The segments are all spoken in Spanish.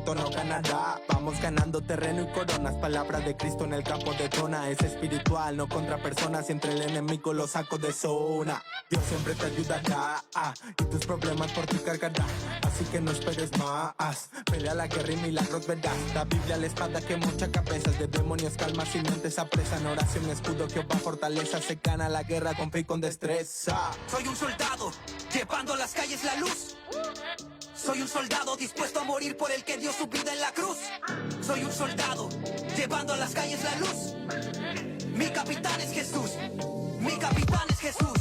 Washington o Canadá. Vamos ganando terreno y coronas. Palabras de Cristo en el campo de Tona. Es espiritual, no contra personas. Y entre el enemigo lo saco de zona. Dios siempre te ayudará, y tus problemas por ti cargará. Así que no esperes más. Pelea la guerra y milagros verás. La Biblia, la espada que mocha cabezas de demonios, calma sin mentes apresan. Oración, escudo, Jehová, fortaleza. Se gana la guerra con fe y con destreza. Soy un soldado, llevando a las calles la luz. Soy un soldado dispuesto a morir por el que dio su vida en la cruz. Soy un soldado, llevando a las calles la luz. Mi capitán es Jesús, mi capitán es Jesús.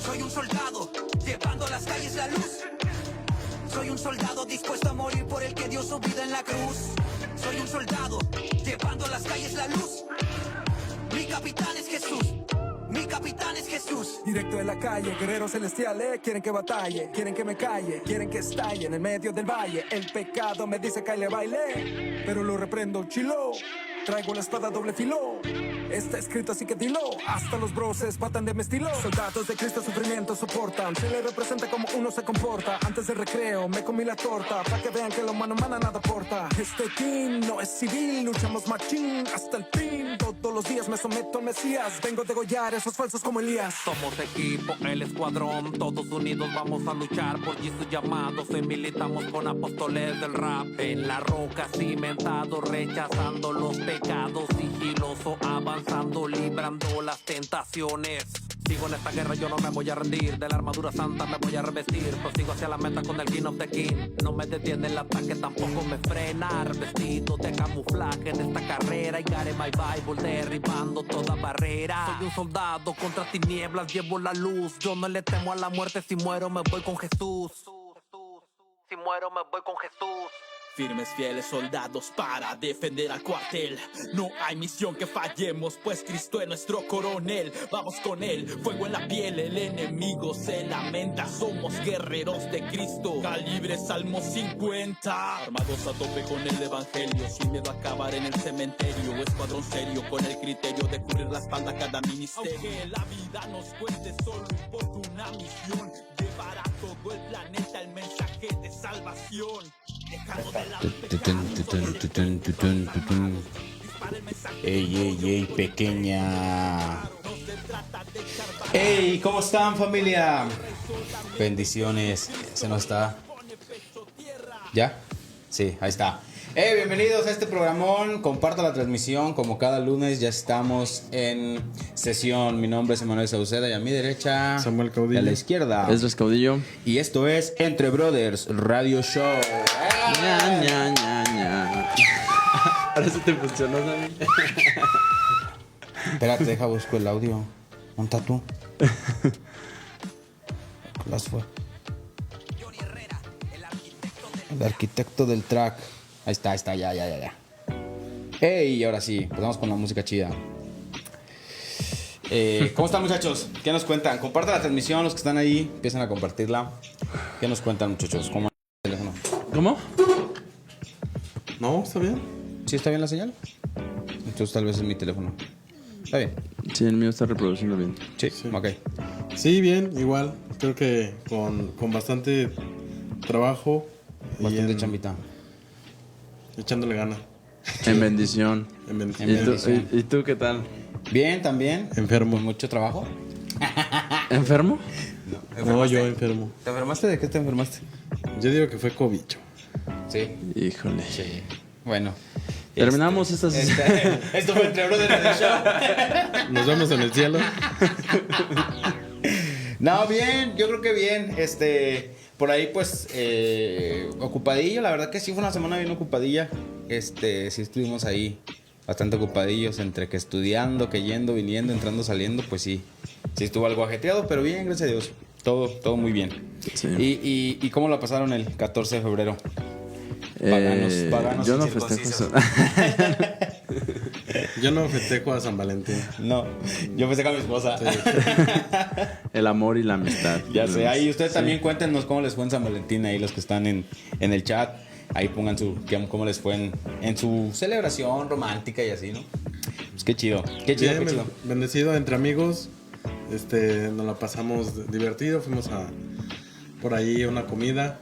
Soy un soldado, llevando a las calles la luz. Soy un soldado dispuesto a morir por el que dio su vida en la cruz. Soy un soldado, llevando a las calles la luz. Mi capitán es Jesús. Mi capitán es Jesús. Directo de la calle, guerreros celestiales. Quieren que batalle, quieren que me calle, quieren que estalle en el medio del valle. El pecado me dice que le baile, pero lo reprendo, chilo. Traigo la espada doble filo. Está escrito así que dilo. Hasta los broses patan de mi estilo. Soldados de Cristo sufrimiento soportan. Se le representa como uno se comporta. Antes del recreo me comí la torta. Pa' que vean que lo mano a mano nada aporta. Este team no es civil. Luchamos machín hasta el fin. Todos los días me someto al Mesías. Vengo a degollar esos falsos como Elías. Somos equipo, el escuadrón. Todos unidos vamos a luchar por Jesús llamados. Y militamos con apóstoles del rap. En la roca cimentado, rechazando los pecados. Sigiloso, avanzando, librando las tentaciones. Sigo en esta guerra, yo no me voy a rendir. De la armadura santa me voy a revestir. Prosigo hacia la meta con el King of the King. No me detiene el ataque, tampoco me frena. Vestido de camuflaje en esta carrera. Y got my Bible derribando toda barrera. Soy un soldado contra tinieblas, llevo la luz. Yo no le temo a la muerte, si muero me voy con Jesús. Si muero me voy con Jesús. Firmes, fieles soldados para defender al cuartel. No hay misión que fallemos, pues Cristo es nuestro coronel. Vamos con él, fuego en la piel, el enemigo se lamenta. Somos guerreros de Cristo, calibre Salmo 50. Armados a tope con el evangelio, sin miedo a acabar en el cementerio. Escuadrón serio, con el criterio de cubrir la espalda a cada ministerio. Aunque la vida nos cueste, solo importa una misión: llevar a todo el planeta el mensaje de salvación. Ey, pequeña. Ey, ¿cómo están, familia? Bendiciones. Se nos está. ¿Ya? Sí, ahí está. Bienvenidos a este programón. Comparta la transmisión. Como cada lunes ya estamos en sesión. Mi nombre es Emanuel Sauceda y a mi derecha Samuel Caudillo. y a la izquierda Esdras Caudillo. Y esto es Entre Brothers Radio Show. Ahora sí te funcionó, Sammy. Espérate, deja busco el audio. ¿Dónde está tú? Las fue. El arquitecto del track. Ahí está, ya. Hey, ahora sí, pues vamos con la música chida. ¿Cómo están, muchachos? ¿Qué nos cuentan? Compartan la transmisión, los que están ahí, empiezan a compartirla. ¿Qué nos cuentan, muchachos? ¿Cómo el teléfono? ¿Cómo? No, está bien. ¿Sí está bien la señal? Entonces tal vez es mi teléfono. ¿Está bien? Sí, el mío está reproduciendo bien. Sí. Ok. Sí, bien, igual. Creo que con bastante trabajo. Bastante chambita. Echándole gana. En bendición. En bendición. ¿Y tú qué tal? Bien, también. Enfermo. Con mucho trabajo. ¿Enfermo? No, yo enfermo. ¿Te enfermaste? ¿De qué te enfermaste? Yo digo que fue cobicho. Sí. Híjole. Sí. Bueno. Terminamos estas. Esto fue Entre Brothers Radio Show. Nos vemos en el cielo. No, bien, yo creo que bien. Por ahí, pues, ocupadillo. La verdad que sí fue una semana bien ocupadilla. Sí estuvimos ahí bastante ocupadillos, entre que estudiando, que yendo, viniendo, entrando, saliendo. Pues sí estuvo algo ajetreado, pero bien, gracias a Dios. Todo muy bien. Sí. ¿Y cómo la pasaron el 14 de febrero? Paganos yo no incircuncisos. festejo. Yo no festejo a San Valentín. No, yo festejo a mi esposa. Sí. El amor y la amistad. Ya sé, ahí ustedes también cuéntenos cómo les fue en San Valentín, ahí los que están en el chat. Ahí pongan cómo les fue en su celebración romántica y así, ¿no? Pues qué chido, qué chido, Bien, qué chido. Bendecido entre amigos. Nos la pasamos divertido. Fuimos por ahí a una comida.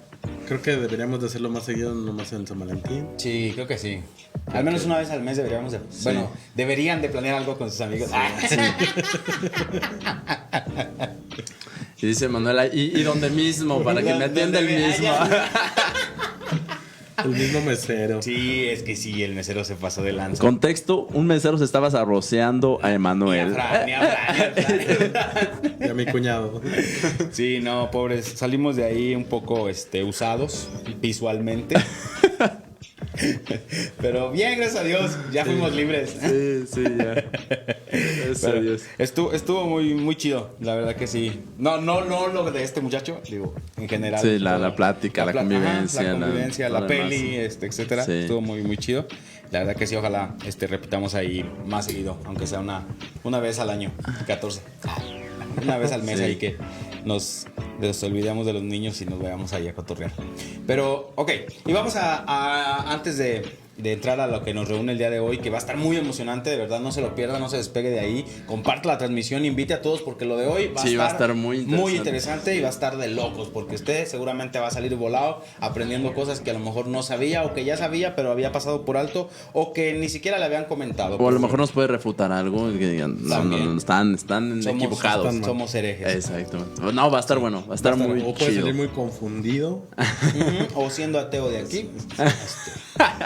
creo que deberíamos de hacerlo más seguido, no más en San Valentín. Sí, creo que sí. Al menos una vez al mes deberíamos de... Bueno, deberían de planear algo con sus amigos. Y dice Manuela, y donde mismo, para que me atienda el mismo. El mismo mesero. Sí, es que sí, el mesero se pasó de lanza. Contexto, un mesero se estaba arroceando a Emanuel. Ni a Fran. Y a mi cuñado. Sí, no, pobres. Salimos de ahí un poco usados visualmente. Pero bien, gracias a Dios, ya fuimos libres. Sí, ya. Gracias a Pero Dios. estuvo muy, muy chido, la verdad que sí. No lo de este muchacho, digo, en general. Sí, la todo. plática, la convivencia. La lo peli, demás. etcétera. Sí. Estuvo muy, muy chido. La verdad que sí, ojalá repitamos ahí más seguido, aunque sea una vez al año, 14. Una vez al mes Sí. ahí que nos olvidemos de los niños y nos vayamos ahí a cotorrear. Pero, ok, y vamos a antes de entrar a lo que nos reúne el día de hoy, que va a estar muy emocionante, de verdad, no se lo pierda, no se despegue de ahí, comparte la transmisión, invite a todos porque lo de hoy va a estar muy interesante y va a estar de locos, porque usted seguramente va a salir volado aprendiendo cosas que a lo mejor no sabía o que ya sabía, pero había pasado por alto o que ni siquiera le habían comentado. O a lo mejor nos puede refutar algo y que digan, no, están equivocados. Somos herejes. Exactamente. No, va a estar bueno, va a estar muy O puede chido. salir muy confundido. O siendo ateo de aquí.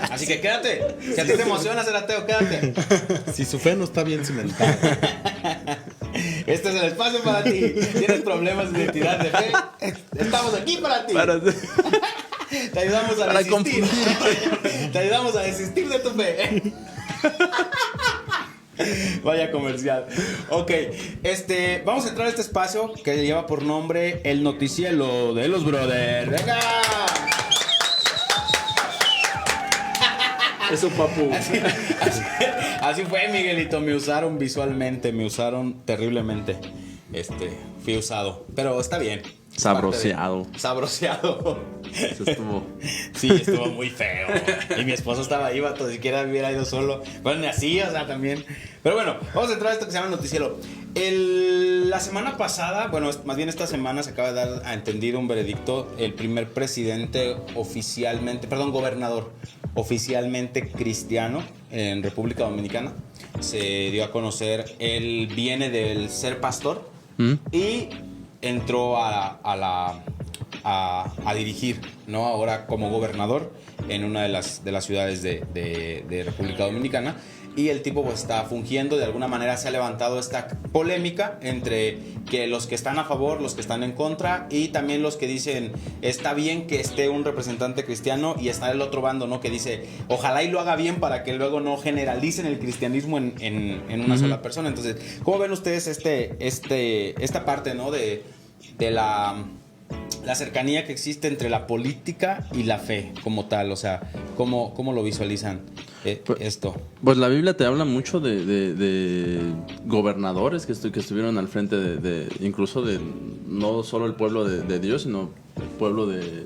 Así que quédate. Si a ti te emociona ser ateo, quédate. Si su fe no está bien cimentada. Este es el espacio para ti. ¿Tienes problemas de identidad de fe? Estamos aquí para ti. Te ayudamos a desistir. Te ayudamos a desistir de tu fe. Vaya comercial. Ok, vamos a entrar a este espacio que lleva por nombre El Noticielo de los Brothers. ¡Venga! Eso, papu. Así fue, Miguelito. Me usaron visualmente, me usaron terriblemente. Fui usado, pero está bien. Sabroseado. Sabroseado. Eso estuvo. Sí, estuvo muy feo. Y mi esposo estaba ahí, vato, ni siquiera hubiera ido solo. Bueno, ni así, o sea, también. Pero bueno, vamos a entrar a esto que se llama Noticiero. La semana pasada, bueno, más bien esta semana se acaba de dar a entender un veredicto. El primer presidente gobernador oficialmente cristiano en República Dominicana. Se dio a conocer, él viene del ser pastor y entró a dirigir, ¿no? Ahora como gobernador en una de las ciudades de República Dominicana. Y el tipo pues está fungiendo, de alguna manera se ha levantado esta polémica entre que los que están a favor, los que están en contra y también los que dicen está bien que esté un representante cristiano y está el otro bando, ¿no? Que dice ojalá y lo haga bien para que luego no generalicen el cristianismo en una sola persona. Entonces, ¿cómo ven ustedes esta parte, ¿no? De la cercanía que existe entre la política y la fe como tal? O sea, ¿cómo lo visualizan esto? Pues la Biblia te habla mucho de gobernadores que estuvieron al frente incluso de no solo el pueblo de Dios, sino el pueblo de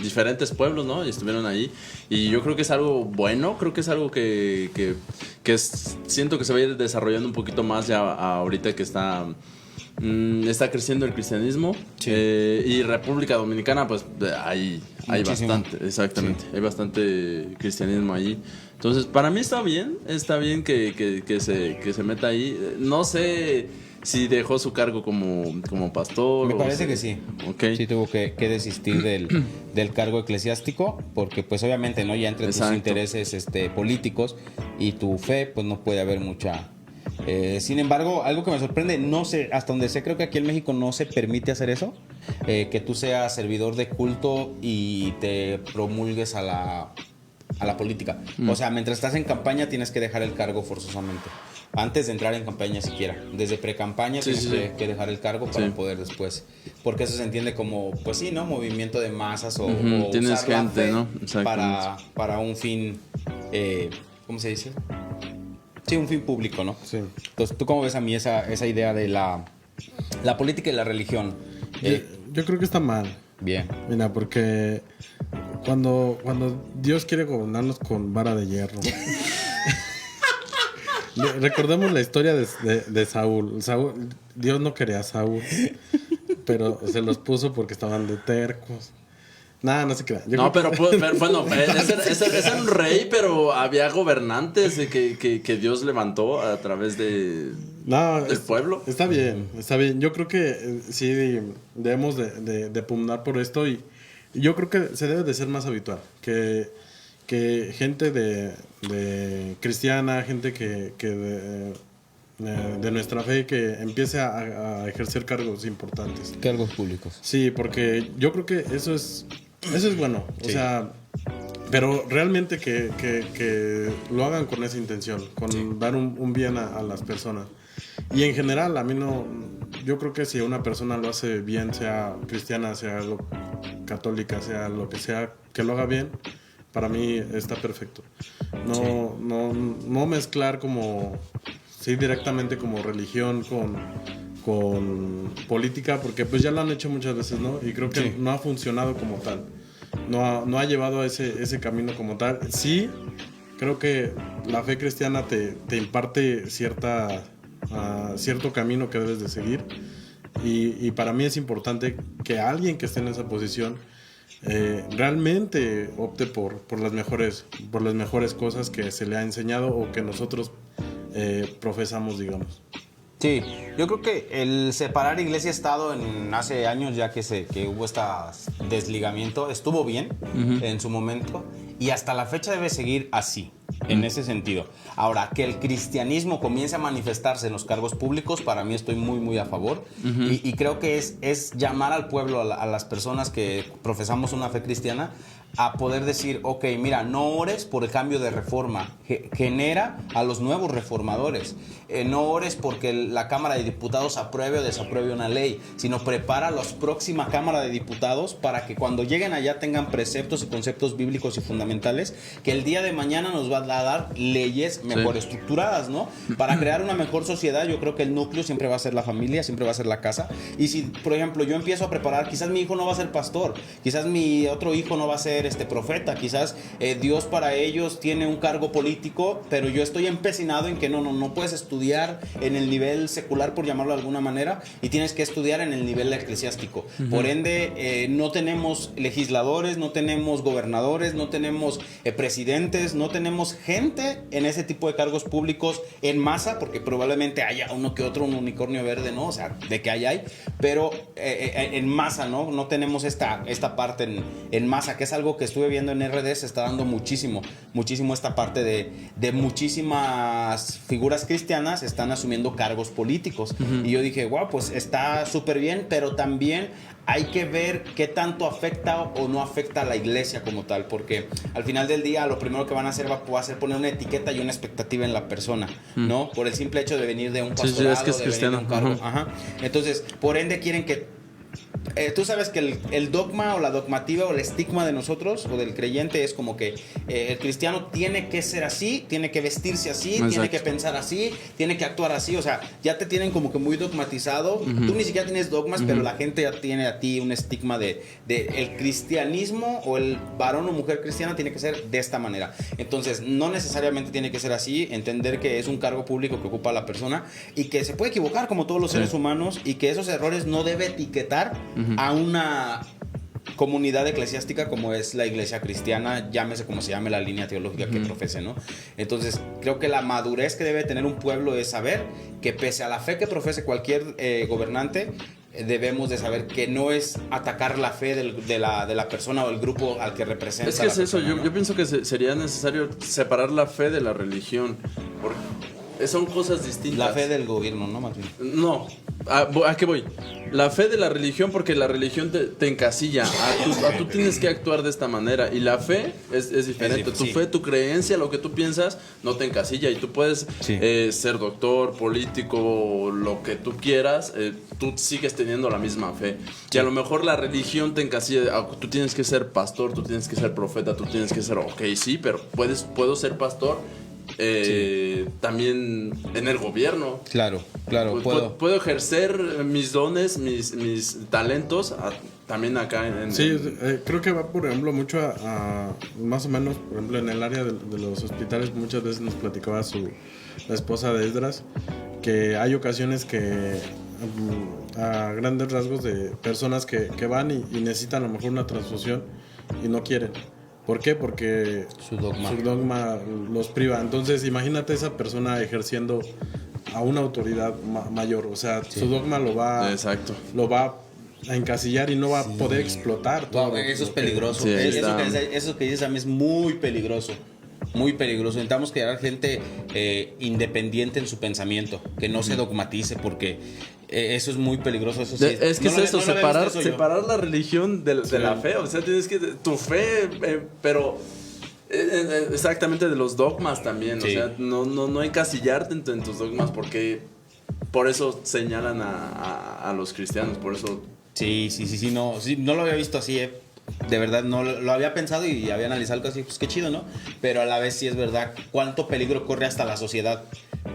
diferentes pueblos, ¿no? Y estuvieron ahí. Y yo creo que es algo bueno, creo que es algo que siento que se va a ir desarrollando un poquito más ya ahorita que está creciendo el cristianismo. Y República Dominicana pues hay bastante, exactamente, hay bastante cristianismo allí. Entonces para mí está bien que se meta ahí. No sé si dejó su cargo como pastor. Me parece que sí. Okay. Sí tuvo que desistir del cargo eclesiástico porque pues obviamente no ya entre tus intereses políticos y tu fe pues no puede haber mucha. Sin embargo, algo que me sorprende, no sé, hasta donde sé, creo que aquí en México no se permite hacer eso, que tú seas servidor de culto y te promulgues a la política. O sea, mientras estás en campaña tienes que dejar el cargo forzosamente. Antes de entrar en campaña siquiera. Desde pre-campaña tienes que dejar el cargo para poder después. Porque eso se entiende como, pues sí, ¿no? Movimiento de masas o tienes usar gente, la fe, ¿no? para un fin, ¿cómo se dice? Sí, un fin público, ¿no? Sí. Entonces, ¿tú cómo ves a mí esa idea de la política y la religión? Yo creo que está mal. Bien. Mira, porque cuando Dios quiere gobernarnos con vara de hierro. Recordemos la historia de Saúl. Dios no quería a Saúl, pero se los puso porque estaban de tercos. Nah, no se crea. Yo No, creo pero bueno, ese era un rey, pero había gobernantes que Dios levantó a través del pueblo. Está bien, está bien. Yo creo que sí debemos de pugnar por esto y yo creo que se debe de ser más habitual. Que gente de cristiana, gente que de nuestra fe que empiece a ejercer cargos importantes. Cargos públicos. Sí, porque yo creo que eso es bueno. O sea, pero realmente que lo hagan con esa intención, con dar un bien a las personas. Y en general, a mí no. Yo creo que si una persona lo hace bien, sea cristiana, sea católica, sea lo que sea, que lo haga bien, para mí está perfecto. No mezclar como. Sí, directamente como religión con política, porque pues ya lo han hecho muchas veces, ¿no? Y creo que no ha funcionado como tal. No ha llevado a ese camino como tal. Sí, creo que la fe cristiana te imparte cierto camino que debes de seguir. Y para mí es importante que alguien que esté en esa posición realmente opte por las mejores cosas que se le ha enseñado o que nosotros profesamos, digamos. Sí, yo creo que el separar iglesia-estado hace años ya que hubo este desligamiento estuvo bien en su momento y hasta la fecha debe seguir así, en ese sentido. Ahora, que el cristianismo comience a manifestarse en los cargos públicos, para mí estoy muy, muy a favor. Y creo que es llamar al pueblo, a las personas que profesamos una fe cristiana, a poder decir, ok, mira, no ores por el cambio de reforma, genera a los nuevos reformadores. No ores porque la Cámara de Diputados apruebe o desapruebe una ley, sino prepara a la próxima Cámara de Diputados para que cuando lleguen allá tengan preceptos y conceptos bíblicos y fundamentales que el día de mañana nos va a dar leyes mejor estructuradas, ¿no? Para crear una mejor sociedad. Yo creo que el núcleo siempre va a ser la familia, siempre va a ser la casa. Y si, por ejemplo, yo empiezo a preparar, quizás mi hijo no va a ser pastor, quizás mi otro hijo no va a ser profeta, quizás Dios para ellos tiene un cargo político, pero yo estoy empecinado en que no puedes estudiar en el nivel secular, por llamarlo de alguna manera, y tienes que estudiar en el nivel eclesiástico. Por ende, no tenemos legisladores, no tenemos gobernadores, no tenemos presidentes, no tenemos gente en ese tipo de cargos públicos en masa, porque probablemente haya uno que otro, un unicornio verde, ¿no? O sea, de que hay, pero en masa, ¿no? No tenemos esta parte en masa, que es algo que estuve viendo en RD. Se está dando muchísimo esta parte de muchísimas figuras cristianas están asumiendo cargos políticos. Y yo dije, wow, pues está súper bien, pero también hay que ver qué tanto afecta o no afecta a la iglesia como tal, porque al final del día lo primero que van a hacer va a ser poner una etiqueta y una expectativa en la persona, ¿no? Por el simple hecho de venir de un pastorado, es que es cristiano, de venir de un cargo. Entonces, por ende quieren que tú sabes que el dogma o la dogmativa o el estigma de nosotros o del creyente es como que el cristiano tiene que ser así, tiene que vestirse así, tiene que pensar así, tiene que actuar así. O sea, ya te tienen como que muy dogmatizado. Tú ni siquiera tienes dogmas, pero la gente ya tiene a ti un estigma de el cristianismo o el varón o mujer cristiana tiene que ser de esta manera. Entonces, no necesariamente tiene que ser así. Entender que es un cargo público que ocupa la persona y que se puede equivocar como todos los seres humanos y que esos errores no debe etiquetar a una comunidad eclesiástica como es la iglesia cristiana, llámese como se llame la línea teológica que profese, ¿no? Entonces, creo que la madurez que debe tener un pueblo es saber que pese a la fe que profese cualquier gobernante, debemos de saber que no es atacar la fe de la persona o el grupo al que representa. Es que es eso, persona, ¿no? yo pienso que sería necesario separar la fe de la religión, porque son cosas distintas. La fe del gobierno, ¿no? Más bien. No, ¿a qué voy? La fe de la religión, porque la religión te encasilla. Tú tienes que actuar de esta manera. Y la fe es diferente. Tu fe, tu creencia, lo que tú piensas, no te encasilla. Y tú puedes ser doctor, político, lo que tú quieras. Tú sigues teniendo la misma fe. Y a lo mejor la religión te encasilla. Tú tienes que ser pastor, tú tienes que ser profeta, tú tienes que ser... Ok, sí, pero puedo ser pastor... también en el gobierno. Claro, puedo ejercer mis dones, mis talentos también acá creo que va, por ejemplo, mucho a más o menos, por ejemplo, en el área de los hospitales. Muchas veces nos platicaba la esposa de Esdras que hay ocasiones que a grandes rasgos de personas que van y necesitan a lo mejor una transfusión y no quieren. ¿Por qué? Porque Su dogma. los priva. Entonces, imagínate esa persona ejerciendo a una autoridad mayor. O sea, su dogma lo va a encasillar y no va a poder explotar todo. Wow, eso es peligroso. Sí, Eso que dices a mí es muy peligroso. Muy peligroso. Necesitamos crear gente independiente en su pensamiento, que no se dogmatice, porque eso es muy peligroso. Eso sí, Es que no es lo- eso, no lo había visto yo. separar la religión de la fe. O sea, tienes que. Tu fe, pero. Exactamente de los dogmas también. Sí. O sea, no encasillarte en tus dogmas, porque por eso señalan a los cristianos. Por eso. Sí, no lo había visto así, De verdad, no lo había pensado y había analizado algo así, pues qué chido, ¿no? Pero a la vez sí es verdad cuánto peligro corre hasta la sociedad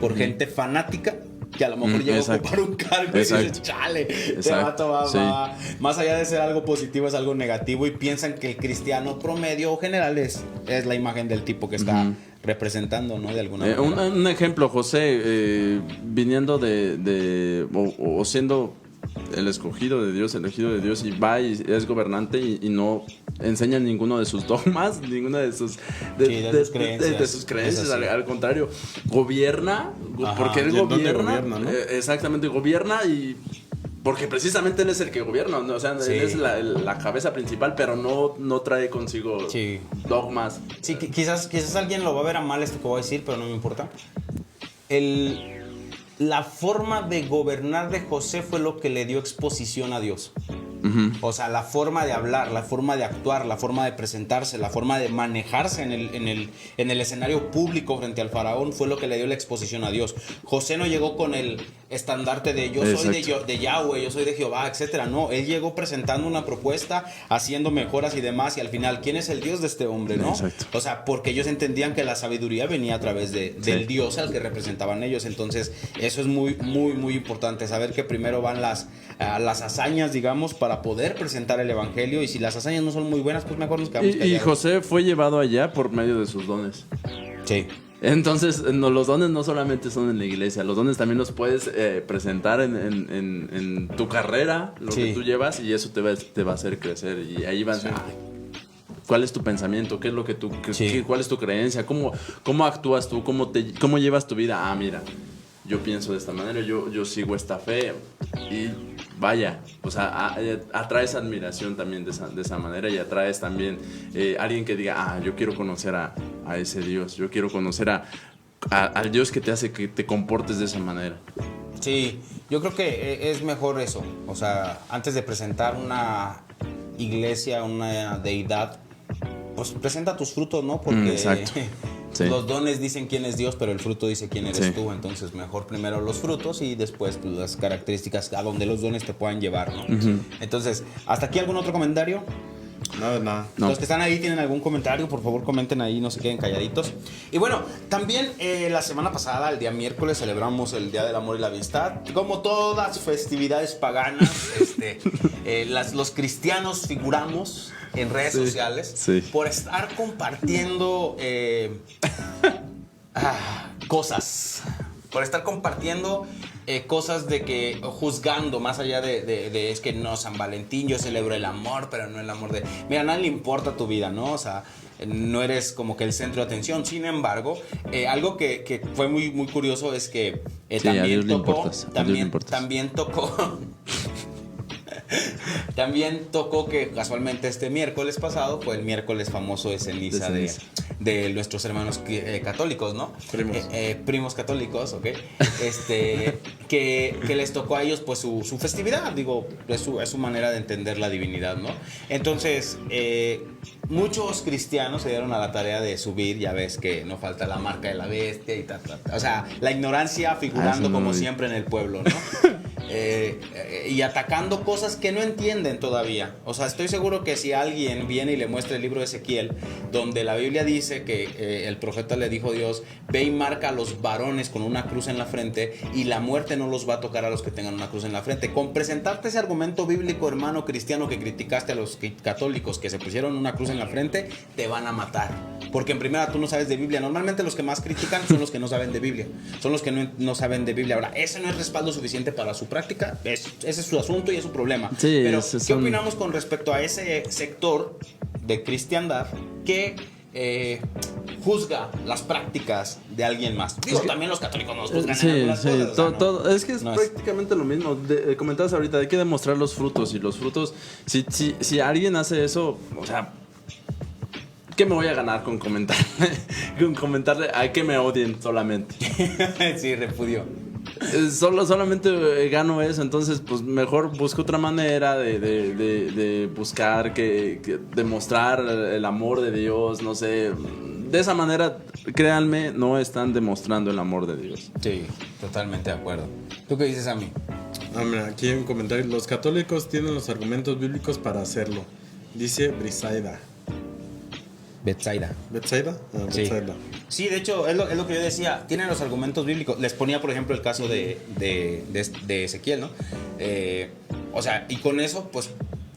por gente fanática que a lo mejor llega a ocupar un cargo y dices, chale, este vato va más allá de ser algo positivo, es algo negativo, y piensan que el cristiano promedio o general es la imagen del tipo que está representando, ¿no? De alguna manera. Un ejemplo, José, viniendo o siendo el escogido de Dios, elegido de Dios, y va y es gobernante y no enseña ninguno de sus dogmas, ninguna de sus creencias, al contrario, gobierna. Ajá. Porque él ¿Y en dónde gobierna, gobierna, no? Exactamente, gobierna, y porque precisamente él es el que gobierna, ¿no? O sea, Sí. él es la cabeza principal, pero no trae consigo dogmas. Sí, quizás alguien lo va a ver a mal esto que voy a decir, pero no me importa. La forma de gobernar de José fue lo que le dio exposición a Dios. O sea, la forma de hablar, la forma de actuar, la forma de presentarse, la forma de manejarse en el escenario público frente al faraón fue lo que le dio la exposición a Dios. José no llegó con el estandarte de yo soy de Yahweh, yo soy de Jehová, etcétera. No, él llegó presentando una propuesta, haciendo mejoras y demás, y al final, ¿quién es el Dios de este hombre, no? Exacto. O sea, porque ellos entendían que la sabiduría venía a través del Dios al que representaban ellos. Entonces, eso es muy, muy, muy importante, saber que primero van las hazañas, digamos, para poder presentar el evangelio, y si las hazañas no son muy buenas, pues mejor nos quedamos Y callados. José fue llevado allá por medio de sus dones. Sí. Entonces, los dones no solamente son en la iglesia, los dones también los puedes presentar en tu carrera, lo que tú llevas, y eso te va a hacer crecer. Y ahí vas a... ¿Cuál es tu pensamiento? ¿Qué es lo que tú... ¿Cuál es tu creencia? ¿Cómo actúas tú? ¿Cómo llevas tu vida? Ah, mira, yo pienso de esta manera, yo sigo esta fe, y vaya, o sea, atraes admiración también de esa manera, y atraes también alguien que diga, yo quiero conocer a ese Dios, yo quiero conocer al Dios que te hace que te comportes de esa manera. Sí, yo creo que es mejor eso. O sea, antes de presentar una iglesia, una deidad, pues presenta tus frutos, ¿no? Porque exacto. Sí. Los dones dicen quién es Dios, pero el fruto dice quién eres tú. Entonces, mejor primero los frutos y después pues, las características a donde los dones te puedan llevar, ¿no? Entonces, ¿hasta aquí algún otro comentario? Nada. Los que están ahí tienen algún comentario, por favor comenten ahí, no se queden calladitos. Y bueno, también la semana pasada, el día miércoles, celebramos el Día del Amor y la Amistad. Como todas festividades paganas, los cristianos figuramos en redes sociales por estar compartiendo cosas. Por estar compartiendo cosas de que juzgando más allá de es que no, San Valentín, yo celebro el amor, pero no el amor de... Mira, a nadie le importa tu vida, ¿no? O sea, no eres como que el centro de atención. Sin embargo, algo que fue muy, muy curioso es que también tocó que casualmente este miércoles pasado fue el miércoles famoso de ceniza de nuestros hermanos católicos, ¿no? Primos católicos, ¿ok? Que les tocó a ellos pues su festividad, digo, es su manera de entender la divinidad, ¿no? Entonces, muchos cristianos se dieron a la tarea de subir, ya ves que no falta la marca de la bestia y tal. O sea, la ignorancia figurando como siempre en el pueblo, ¿no? Y atacando cosas que no entienden todavía. O sea, estoy seguro que si alguien viene y le muestra el libro de Ezequiel, donde la Biblia dice que el profeta le dijo a Dios, ve y marca a los varones con una cruz en la frente, y la muerte no los va a tocar a los que tengan una cruz en la frente. Con presentarte ese argumento bíblico, hermano cristiano, que criticaste a los católicos que se pusieron una cruz en la frente, te van a matar. Porque en primera tú no sabes de Biblia. Normalmente los que más critican son los que no saben de Biblia. Son los que no saben de Biblia. Ahora, ese no es respaldo suficiente para su práctica. Ese es su asunto y es su problema. Sí, pero, ¿qué opinamos con respecto a ese sector de cristiandad que juzga las prácticas de alguien más. Digo, también los católicos nos juzgan en algunas cosas, todo. Es que es no prácticamente lo mismo. Comentabas ahorita, hay que demostrar los frutos. Y los frutos, si alguien hace eso, o sea, ¿qué me voy a ganar con comentar? Con comentarle a que me odien solamente. Sí, repudio. Solamente gano eso, entonces pues mejor busco otra manera de buscar que demostrar el amor de Dios, no sé. De esa manera, créanme, no están demostrando el amor de Dios. Sí, totalmente de acuerdo. ¿Tú qué dices, a mí? Mira, aquí hay un comentario. Los católicos tienen los argumentos bíblicos para hacerlo. Dice Brisaida. Betsaida. ¿Betsaida? Sí. Betsaida. Sí, de hecho, es lo que yo decía. Tienen los argumentos bíblicos. Les ponía, por ejemplo, el caso de Ezequiel, ¿no? O sea, y con eso, pues,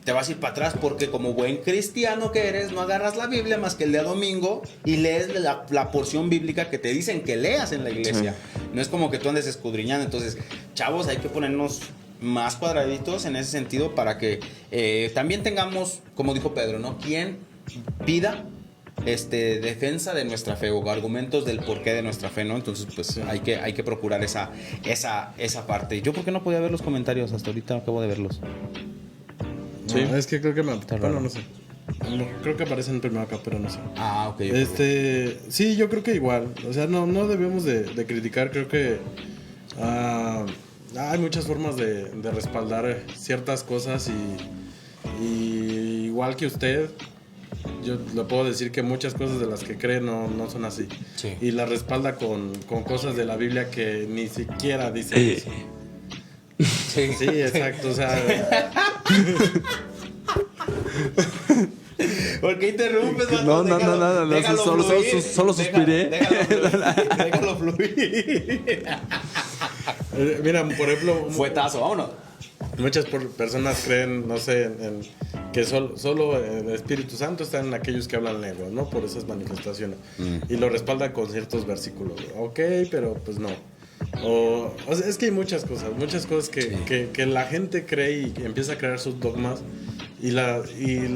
te vas a ir para atrás porque como buen cristiano que eres, no agarras la Biblia más que el día domingo y lees la porción bíblica que te dicen que leas en la iglesia. Sí. No es como que tú andes escudriñando. Entonces, chavos, hay que ponernos más cuadraditos en ese sentido para que también tengamos, como dijo Pedro, ¿no? Quien pida defensa de nuestra fe o argumentos del porqué de nuestra fe, ¿no? Entonces, pues sí, hay que procurar esa parte. ¿Yo por qué no podía ver los comentarios? Hasta ahorita acabo de verlos. No, sí, es que creo que bueno, no sé. No, creo que aparecen primero acá, pero no sé. Ah, ok. Sí, yo creo que igual. O sea, no debemos de criticar. Creo que hay muchas formas de respaldar ciertas cosas y igual que usted, yo le puedo decir que muchas cosas de las que cree no son así. Sí. Y la respalda con cosas de la Biblia que ni siquiera dice eso. Sí. Sí, exacto, o sea... ¿Por qué interrumpes, Mato? No, solo suspiré. Déjalo fluir. Mira, por ejemplo... Fuetazo, vámonos. Muchas personas creen, no sé, en que solo el Espíritu Santo está en aquellos que hablan lenguas, ¿no? Por esas manifestaciones. Y lo respaldan con ciertos versículos. Ok, pero pues no. O sea, es que hay muchas cosas que la gente cree y empieza a crear sus dogmas y la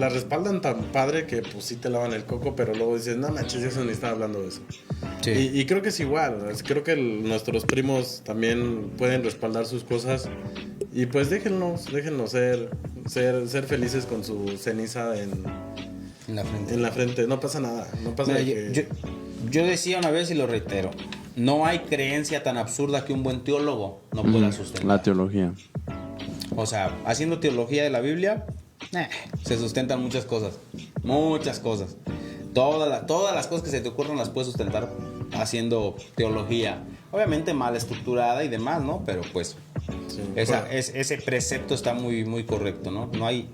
respaldan tan padre que pues sí te lavan el coco, pero luego dices, no manches, eso ni estaba hablando de eso. Sí. Y creo que es igual, creo que nuestros primos también pueden respaldar sus cosas y pues déjenlos ser felices con su ceniza en la frente. No pasa nada, no pasa nada. Yo decía una vez y lo reitero, no hay creencia tan absurda que un buen teólogo no pueda sustentar. La teología. O sea, haciendo teología de la Biblia, se sustentan muchas cosas. Muchas cosas. Todas las cosas que se te ocurran las puedes sustentar haciendo teología. Obviamente mal estructurada y demás, ¿no? Pero pues sí, ese precepto está muy, muy correcto, ¿no? No hay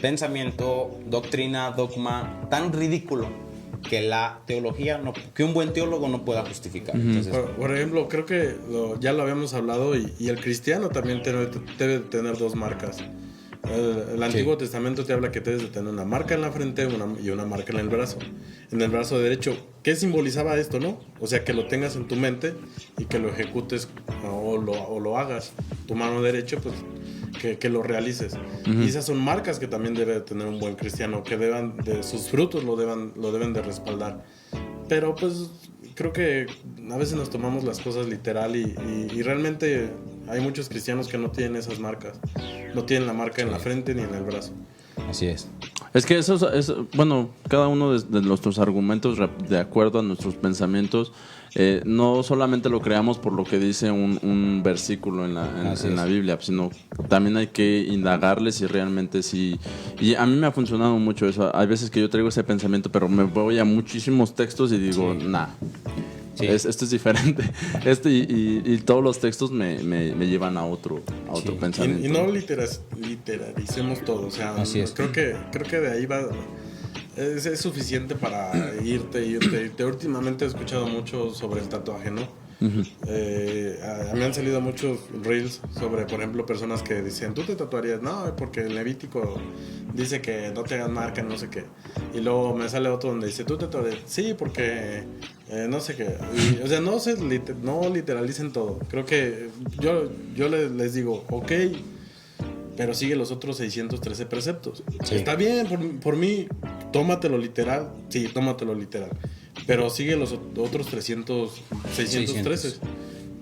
pensamiento, doctrina, dogma tan ridículo que la teología, que un buen teólogo no pueda justificar. Entonces, por ejemplo, creo que ya lo habíamos hablado y el cristiano también debe tener dos marcas. El Antiguo Testamento te habla que debes de tener una marca en la frente y una marca en el brazo. En el brazo derecho, ¿qué simbolizaba esto, no? O sea, que lo tengas en tu mente y que lo ejecutes o lo hagas. Tu mano derecha, pues que lo realices. Y esas son marcas que también debe tener un buen cristiano, que de sus frutos lo deben de respaldar. Pero pues creo que a veces nos tomamos las cosas literal y realmente hay muchos cristianos que no tienen esas marcas. No tienen la marca en la frente ni en el brazo. Así es. Es que eso es bueno, cada uno de nuestros argumentos de acuerdo a nuestros pensamientos, no solamente lo creamos por lo que dice un versículo en la Biblia, sino también hay que indagarle si realmente sí. Y a mí me ha funcionado mucho eso. Hay veces que yo traigo ese pensamiento, pero me voy a muchísimos textos y digo, nah. Sí. Esto es diferente. Y todos los textos me llevan a otro pensamiento. Y no literalicemos todo. O sea, así es. Creo que de ahí va. Es suficiente para irte. Últimamente he escuchado mucho sobre el tatuaje, ¿no? Me han salido muchos reels sobre, por ejemplo, personas que dicen, ¿tú te tatuarías? No, porque el Levítico dice que no te hagan marca, no sé qué. Y luego me sale otro donde dice, ¿tú te tatuarías? Sí, porque no sé qué. O sea, no literalicen todo. Creo que yo les digo, ok, pero sigue los otros 613 preceptos. Sí. Está bien, por mí, tómatelo literal. Sí, tómatelo literal. Pero sigue los otros 613.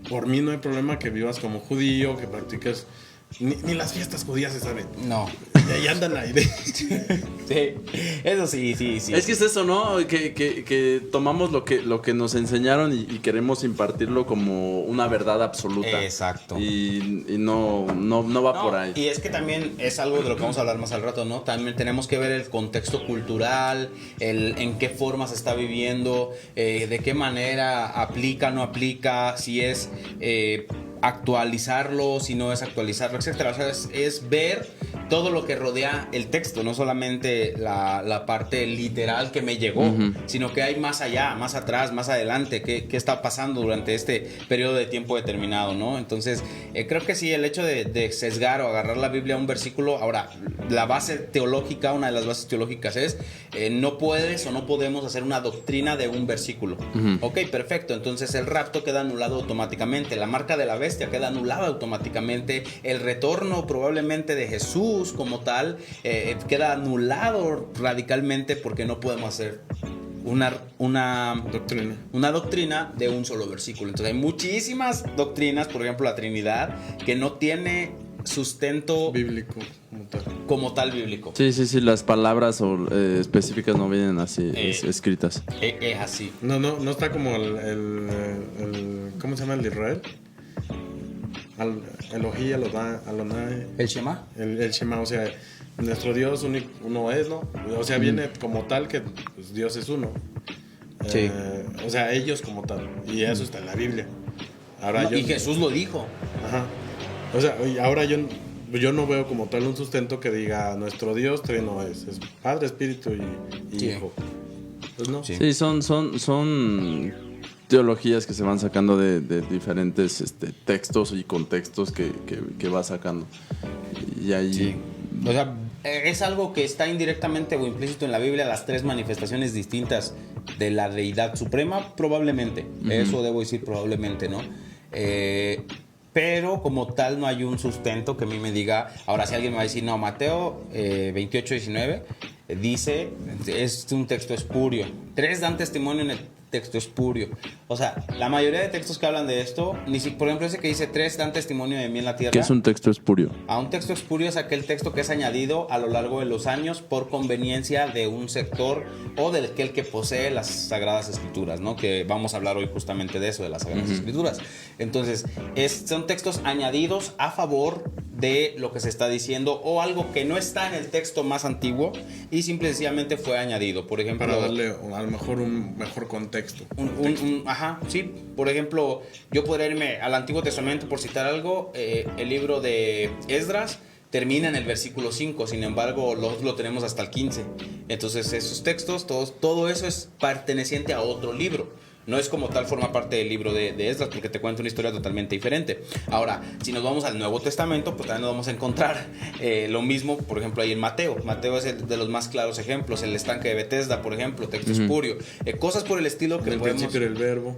Por mí no hay problema que vivas como judío, que practiques... Ni las fiestas judías se saben. No. Y ahí andan ahí. Sí, eso sí. Es que es eso, ¿no? Que tomamos lo que nos enseñaron y queremos impartirlo como una verdad absoluta. Exacto. Y no va por ahí. Y es que también es algo de lo que vamos a hablar más al rato, ¿no? También tenemos que ver el contexto cultural, en qué forma se está viviendo, de qué manera aplica, no aplica, si es actualizarlo, si no es actualizarlo, etcétera. O sea, es ver todo lo que rodea el texto, no solamente la parte literal que me llegó, sino que hay más allá, más atrás, más adelante, qué está pasando durante este periodo de tiempo determinado, ¿no? Entonces, creo que sí, el hecho de sesgar o agarrar la Biblia a un versículo, ahora, la base teológica, una de las bases teológicas es, no puedes o no podemos hacer una doctrina de un versículo. Ok, perfecto, entonces el rapto queda anulado automáticamente, la marca de la bestia queda anulada automáticamente, el retorno probablemente de Jesús como tal queda anulado radicalmente, porque no podemos hacer una doctrina de un solo versículo. Entonces hay muchísimas doctrinas, por ejemplo la Trinidad, que no tiene sustento bíblico como tal bíblico. Sí, las palabras específicas no vienen así escritas. Es así. No está como el ¿cómo se llama el de Israel? Elohí, Alonai. ¿El Shema? El Shema, o sea, nuestro Dios uno es, ¿no? O sea, viene como tal que pues, Dios es uno. Sí. O sea, ellos como tal. Y eso está en la Biblia. Ahora Y Jesús lo dijo. Ajá. O sea, y ahora yo no veo como tal un sustento que diga nuestro Dios trino es Padre, Espíritu y Sí. Hijo. Pues no. Sí. Sí, son teologías que se van sacando de diferentes textos y contextos que va sacando. Y ahí... Sí. O sea, es algo que está indirectamente o implícito en la Biblia, las tres manifestaciones distintas de la deidad suprema, probablemente. Eso debo decir probablemente, ¿no? Pero como tal no hay un sustento que a mí me diga. Ahora, si alguien me va a decir, no, Mateo 28:19 dice, es un texto espurio. 3 dan testimonio en el texto espurio. O sea, la mayoría de textos que hablan de esto, por ejemplo ese que dice 3 dan testimonio de mí en la tierra. ¿Qué es un texto espurio? A un texto espurio es aquel texto que es añadido a lo largo de los años por conveniencia de un sector o del que posee las Sagradas Escrituras, ¿no? Que vamos a hablar hoy justamente de eso, de las Sagradas Escrituras. Entonces, son textos añadidos a favor de lo que se está diciendo, o algo que no está en el texto más antiguo y simple y sencillamente fue añadido. Por ejemplo, para darle a lo mejor un mejor contexto. Ajá, sí. Por ejemplo, yo podría irme al Antiguo Testamento por citar algo. El libro de Esdras termina en el versículo 5, sin embargo lo tenemos hasta el 15. Entonces esos textos, todo eso es perteneciente a otro libro. No es como tal forma parte del libro de Esdras, porque te cuenta una historia totalmente diferente. Ahora, si nos vamos al Nuevo Testamento, pues también nos vamos a encontrar lo mismo, por ejemplo, ahí en Mateo. Mateo es el de los más claros ejemplos. El estanque de Betesda, por ejemplo, texto espurio. Cosas por el estilo que en el podemos... principio era el verbo.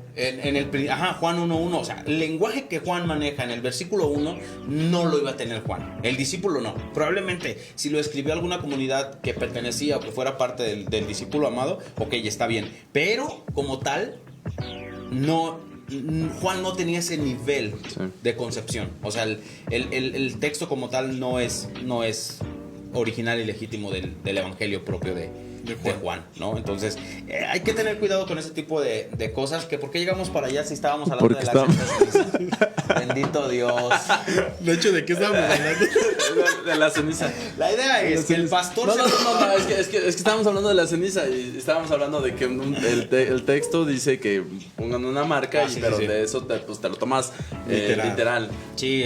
Juan 1:1. O sea, el lenguaje que Juan maneja en el versículo 1 no lo iba a tener Juan. El discípulo no. Probablemente, si lo escribió alguna comunidad que pertenecía o que fuera parte del discípulo amado, ok, está bien. Pero, como tal... no, Juan no tenía ese nivel de concepción. O sea, el texto como tal no es original y legítimo del evangelio propio de Juan, ¿no? Entonces, hay que tener cuidado con ese tipo de cosas. ¿Por qué llegamos para allá si estábamos hablando de la ceniza? Bendito Dios. De hecho, ¿de qué estábamos hablando? De la ceniza. La idea es que el pastor... No, es que estábamos hablando de la ceniza y estábamos hablando de que el texto dice que pongan una marca, pero de eso te lo tomas literal. Sí,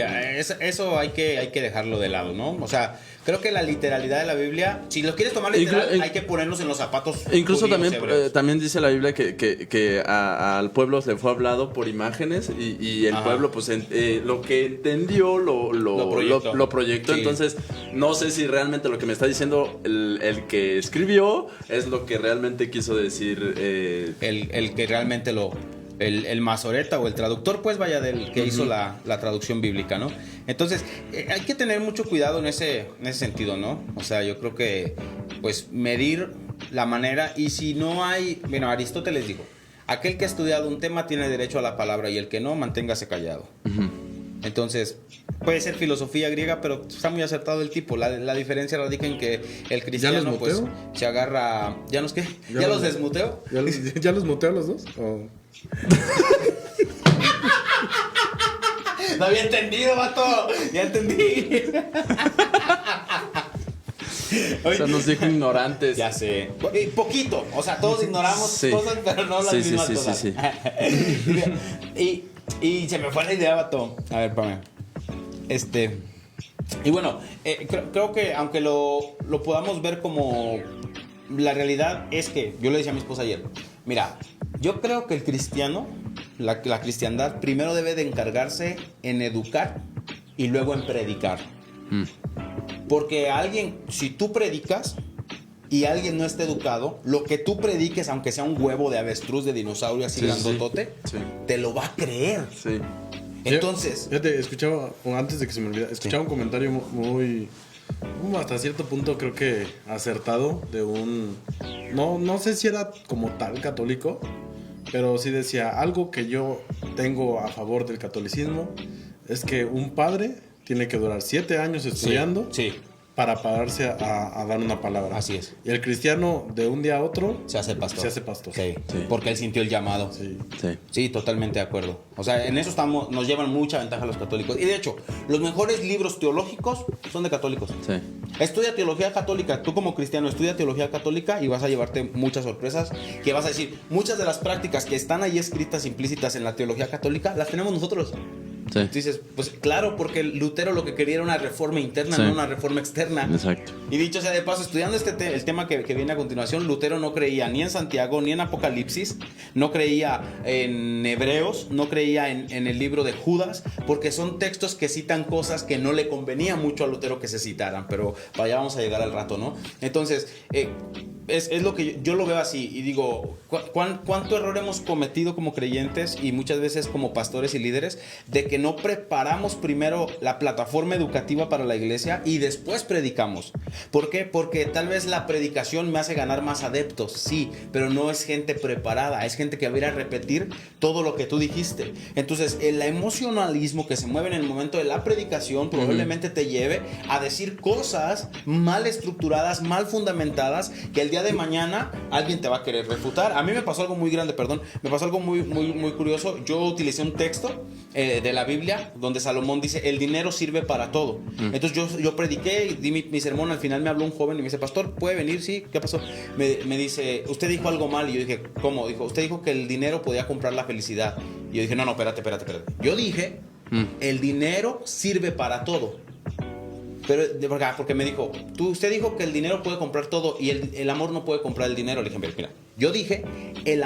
eso hay que dejarlo de lado, ¿no? O sea, creo que la literalidad de la Biblia, si lo quieres tomar literal, hay que ponernos en los zapatos. Incluso también dice la Biblia que al pueblo se le fue hablado por imágenes y el pueblo pues lo que entendió lo proyectó. Sí. Entonces no sé si realmente lo que me está diciendo el que escribió es lo que realmente quiso decir el que realmente lo el masoreta o el traductor, pues vaya, del que hizo la traducción bíblica, ¿no? Entonces, hay que tener mucho cuidado en ese sentido, ¿no? O sea, yo creo que, pues, medir la manera, y si no hay, bueno, Aristóteles dijo, aquel que ha estudiado un tema tiene derecho a la palabra, y el que no, manténgase callado. Entonces, puede ser filosofía griega, pero está muy acertado el tipo. La diferencia radica en que el cristiano, pues, se agarra... ¿Ya nos qué? ¿Ya los desmuteo? ¿Ya los muteo a los dos? No había entendido, vato. Ya entendí. O sea, nos dijo ignorantes. Ya sé. Poquito. O sea, todos ignoramos cosas, pero no las mismas cosas. Y se me fue la idea, vato. A ver, espérame. Y bueno, creo que aunque lo podamos ver como... La realidad es que, yo le decía a mi esposa ayer, mira, yo creo que el cristiano, la cristiandad, primero debe de encargarse en educar y luego en predicar. Porque si tú predicas y alguien no está educado, lo que tú prediques, aunque sea un huevo de avestruz, de dinosaurio así grandotote, te lo va a creer. Sí. Entonces... Fíjate, escuchaba, antes de que se me olvide, escuchaba un comentario muy... hasta cierto punto creo que acertado de un... No sé si era como tal católico, pero sí decía, algo que yo tengo a favor del catolicismo es que un padre tiene que durar 7 años estudiando para pararse a dar una palabra. Así es. Y el cristiano de un día a otro se hace pastor. Sí. Porque él sintió el llamado. Sí, totalmente de acuerdo. O sea, en eso nos llevan mucha ventaja los católicos. Y de hecho, los mejores libros teológicos son de católicos. Sí. Estudia teología católica. Tú como cristiano estudia teología católica y vas a llevarte muchas sorpresas. Que vas a decir, muchas de las prácticas que están ahí escritas, implícitas en la teología católica, las tenemos nosotros. Sí. Dices, pues claro, porque Lutero lo que quería era una reforma interna, no una reforma externa. Exacto. Y dicho sea de paso, estudiando el tema que viene a continuación, Lutero no creía ni en Santiago, ni en Apocalipsis, no creía en Hebreos, no creía en el libro de Judas, porque son textos que citan cosas que no le convenía mucho a Lutero que se citaran, pero vaya, vamos a llegar al rato, ¿no? Entonces, es lo que yo lo veo así y digo, ¿cuánto error hemos cometido como creyentes y muchas veces como pastores y líderes de que no preparamos primero la plataforma educativa para la iglesia y después predicamos? ¿Por qué? Porque tal vez la predicación me hace ganar más adeptos, sí, pero no es gente preparada, es gente que va a ir a repetir todo lo que tú dijiste. Entonces, el emocionalismo que se mueve en el momento de la predicación probablemente te lleve a decir cosas mal estructuradas, mal fundamentadas, que el día de mañana alguien te va a querer refutar. A mí me pasó algo muy grande, me pasó algo muy curioso. Yo utilicé un texto de la Biblia donde Salomón dice, el dinero sirve para todo. Entonces yo prediqué y di mi sermón. Al final me habló un joven y me dice, pastor, ¿puede venir? Sí, ¿qué pasó? Me dice, usted dijo algo mal. Y yo dije, ¿cómo? Dijo, usted dijo que el dinero podía comprar la felicidad. Y yo dije, no, espérate. Yo dije, el dinero sirve para todo. Pero, porque me dijo, usted dijo que el dinero puede comprar todo y el amor no puede comprar el dinero. Le dije, mira, yo dije, el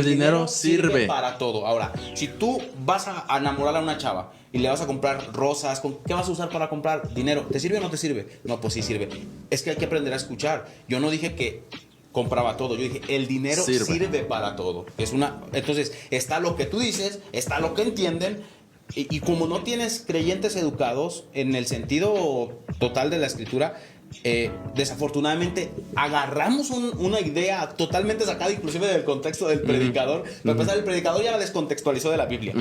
dinero sirve para todo. Ahora, si tú vas a enamorar a una chava y le vas a comprar rosas, ¿qué vas a usar para comprar dinero? ¿Te sirve o no te sirve? No, pues sí sirve. Es que hay que aprender a escuchar. Yo no dije que compraba todo, yo dije, el dinero sirve para todo. Entonces, está lo que tú dices, está lo que entienden. Y como no tienes creyentes educados en el sentido total de la escritura, desafortunadamente agarramos una idea totalmente sacada inclusive del contexto del predicador. Para empezar, el predicador ya la descontextualizó de la Biblia.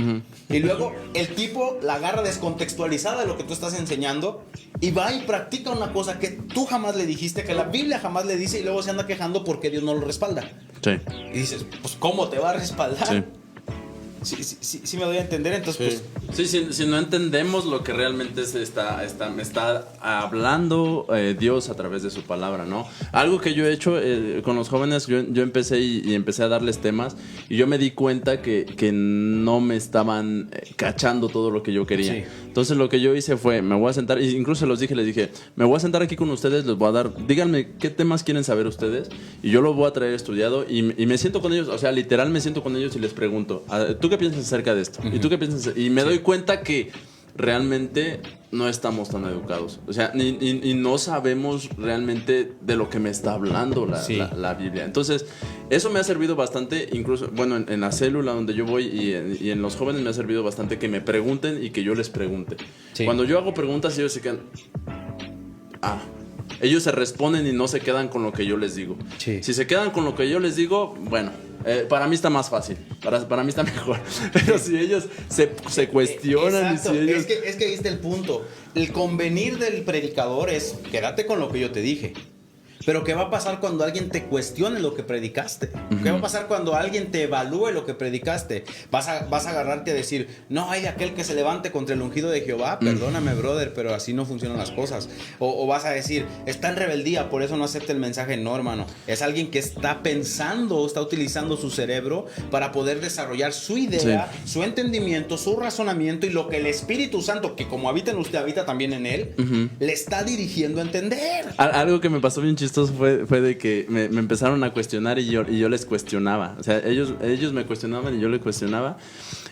Y luego el tipo la agarra descontextualizada de lo que tú estás enseñando y va y practica una cosa que tú jamás le dijiste, que la Biblia jamás le dice, y luego se anda quejando porque Dios no lo respalda. Sí. Y dices, pues ¿cómo te va a respaldar? Sí. Sí me doy a entender, entonces pues... Sí, si no entendemos lo que realmente me está hablando Dios a través de su palabra, ¿no? Algo que yo he hecho con los jóvenes, yo empecé y empecé a darles temas y yo me di cuenta que no me estaban cachando todo lo que yo quería. Sí. Entonces lo que yo hice fue, me voy a sentar, e incluso les dije, me voy a sentar aquí con ustedes, les voy a dar, díganme qué temas quieren saber ustedes y yo los voy a traer estudiado y me siento con ellos, o sea, literal me siento con ellos y les pregunto, ¿tú qué piensas acerca de esto? ¿Y tú qué piensas? Y me doy cuenta que realmente no estamos tan educados. O sea, ni no sabemos realmente de lo que me está hablando la Biblia. Entonces, Eso me ha servido bastante, incluso, bueno, en la célula donde yo voy y en los jóvenes me ha servido bastante que me pregunten y que yo les pregunte. Sí. Cuando yo hago preguntas, ellos se quedan... ellos se responden y no se quedan con lo que yo les digo. Sí. Si se quedan con lo que yo les digo, bueno, para mí está más fácil, para mí está mejor. Pero si ellos se cuestionan Exacto. y si ellos... Es que viste el punto. El convenir del predicador es, quédate con lo que yo te dije. Pero ¿qué va a pasar cuando alguien te cuestione lo que predicaste? ¿Qué va a pasar cuando alguien te evalúe lo que predicaste? Vas a agarrarte a decir, no hay de aquel que se levante contra el ungido de Jehová. Perdóname, brother, pero así no funcionan las cosas. O vas a decir, está en rebeldía, por eso no acepta el mensaje. No, hermano. Es alguien que está pensando, está utilizando su cerebro para poder desarrollar su idea, su entendimiento, su razonamiento y lo que el Espíritu Santo, que como habita en usted, habita también en él, le está dirigiendo a entender. Algo que me pasó bien chistoso fue de que me empezaron a cuestionar y yo les cuestionaba. O sea, ellos me cuestionaban y yo les cuestionaba.